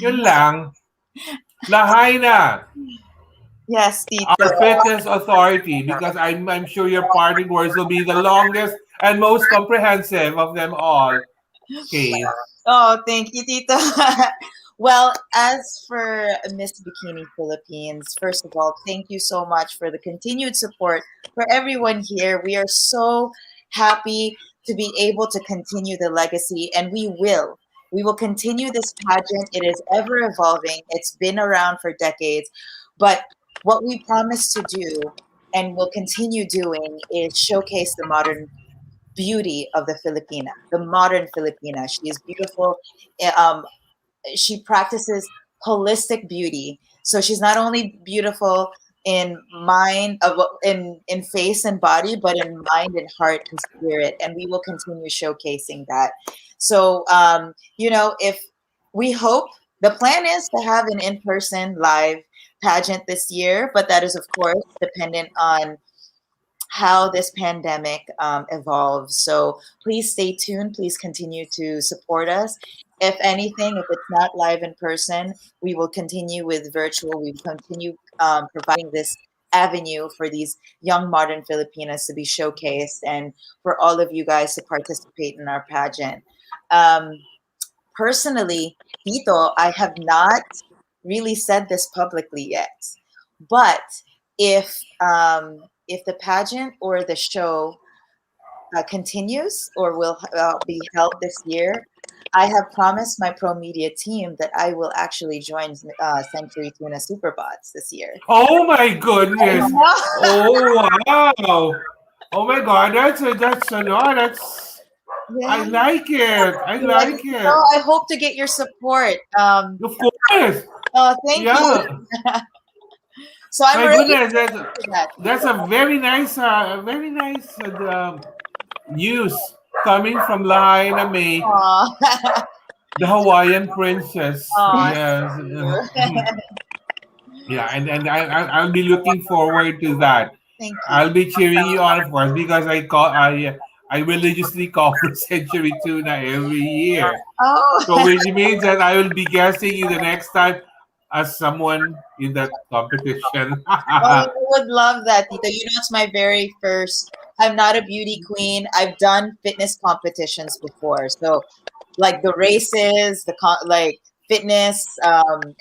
Yun lang. Lahaina, Yes, Tito. our fitness authority, because I'm sure your parting words will be the longest and most comprehensive of them all. Okay. Oh, thank you, Tito. Well, as for Miss Bikini Philippines, first of all, thank you so much for the continued support for everyone here. We are so happy to be able to continue the legacy, and we will. We will continue this pageant. It is ever evolving. It's been around for decades. But what we promise to do and will continue doing is showcase the modern beauty of the Filipina, the modern Filipina. She is beautiful. Um, she practices holistic beauty. So she's not only beautiful in mind, in face and body, but in mind and heart and spirit. And we will continue showcasing that. So if we hope the plan is to have an in-person live pageant this year, but that is of course dependent on how this pandemic evolves. So please stay tuned. Please continue to support us. If anything, if it's not live in person, we will continue with virtual. We will continue providing this avenue for these young modern Filipinas to be showcased and for all of you guys to participate in our pageant. Um, Personally, Tito, I have not really said this publicly yet, but if the pageant or the show continues or will be held this year, I have promised my pro media team that I will actually join Century Tuna Superbots this year. Oh my goodness. I Oh wow. Oh my God. That's I Yeah, like it. I yeah. like So it. I hope to get your support. Of course. Oh, thank you. Yeah. So I'm My really goodness. excited for that. That's a very nice news coming from Lahaina May, Aw. the Hawaiian princess. Aw, Yes. thank you. Yeah, and I'll be looking forward to that. Thank you. I'll be cheering you on, of course, because I religiously call for Century Tuna every year. So Oh, which means that I will be guessing you the next time as someone in that competition. oh, I would love that, Tito. It's my very first. I'm not a beauty queen. I've done fitness competitions before, so like the races, like fitness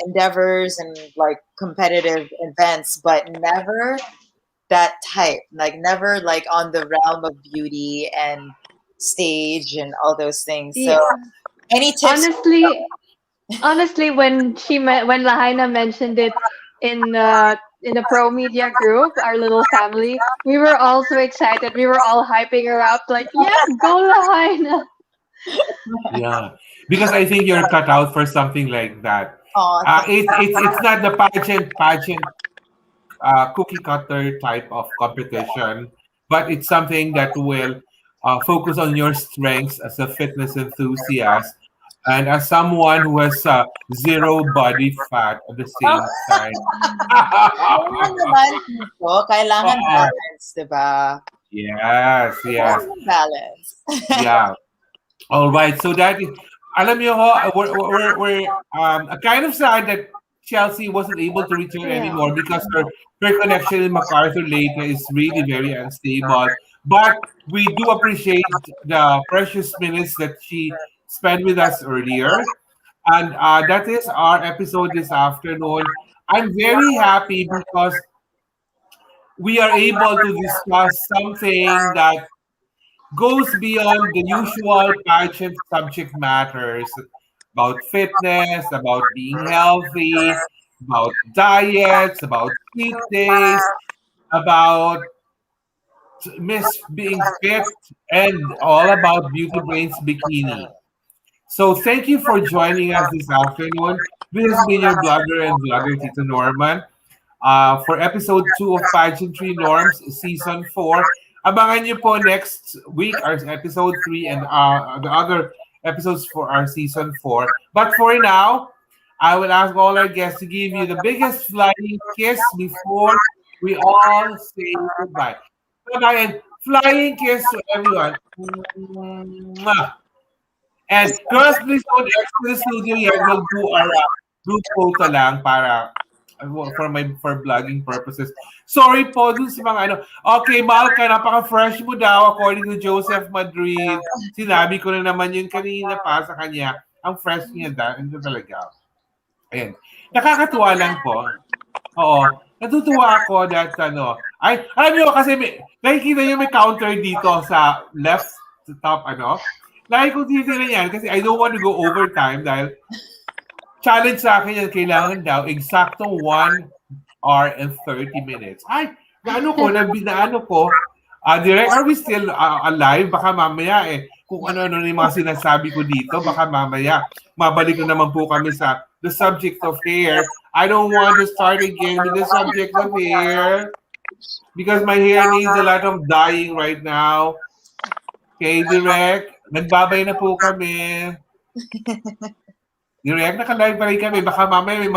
endeavors and like competitive events, but never that type. Like never like on the realm of beauty and stage and all those things. So, Yeah. any tips? Honestly, when Lahaina mentioned it in the pro media group, our little family, we were all so excited. We were all hyping her up, like, "Yeah, go Lahaina!" Yeah, because I think you're cut out for something like that. Oh, It's not the pageant cookie cutter type of competition, but it's something that will focus on your strengths as a fitness enthusiast and as someone who has zero body fat at the oh, same time. kailangan naman dito, kailangan Oo. balance, di ba? Yes, yes, Kailangan balance. yeah. All right, so that is, alam niyo ho, we're kind of sad that Chelsea wasn't able to return Yeah. anymore because her connection in MacArthur Lake is really very unstable. But we do appreciate the precious minutes that she spent with us earlier. And that is our episode this afternoon. I'm very happy because we are able to discuss something that goes beyond the usual pageant subject matters about fitness, about being healthy, about diets, about cheat days, about Miss being fit, and all about Beauty Brains Bikini. So thank you for joining us this afternoon. This has been your blogger and vlogger Tito Norman. For episode 2 of Pageantry Norms, Season 4. Abangan niyo po next week our episode 3 and the other episodes for our Season 4. But for now, I will ask all our guests to give you the biggest flying kiss before we all say goodbye. Bye-bye and flying kiss to everyone. Mwah. And girls, please don't exit the studio yet. We'll do our group photo lang para for vlogging purposes. Sorry po dun sa mga ano. Okay, Malka, napaka-fresh mo daw according to Joseph Madrid. Sinabi ko na naman yun kanina pa sa kanya. Ang fresh niya ano talaga. Ayan. Nakakatuwa lang po. Oo. Natutuwa ako that alam niyo kasi nakikita niyo may counter dito sa left top Lagi ko titignan yan kasi I don't want to go overtime dahil challenge sa akin yan, kailangan daw eksaktong 1 hour and 30 minutes. Ay, naano ko, direct, are we still alive? Baka mamaya kung ano-ano yung mga sinasabi ko dito, baka mamaya mabalik na naman po kami sa the subject of hair. I don't want to start again with the subject of hair because my hair needs a lot of dyeing right now. Okay, direct, nagbabay na po kami. Direct, naka-live pa rin kami. Baka mamaya may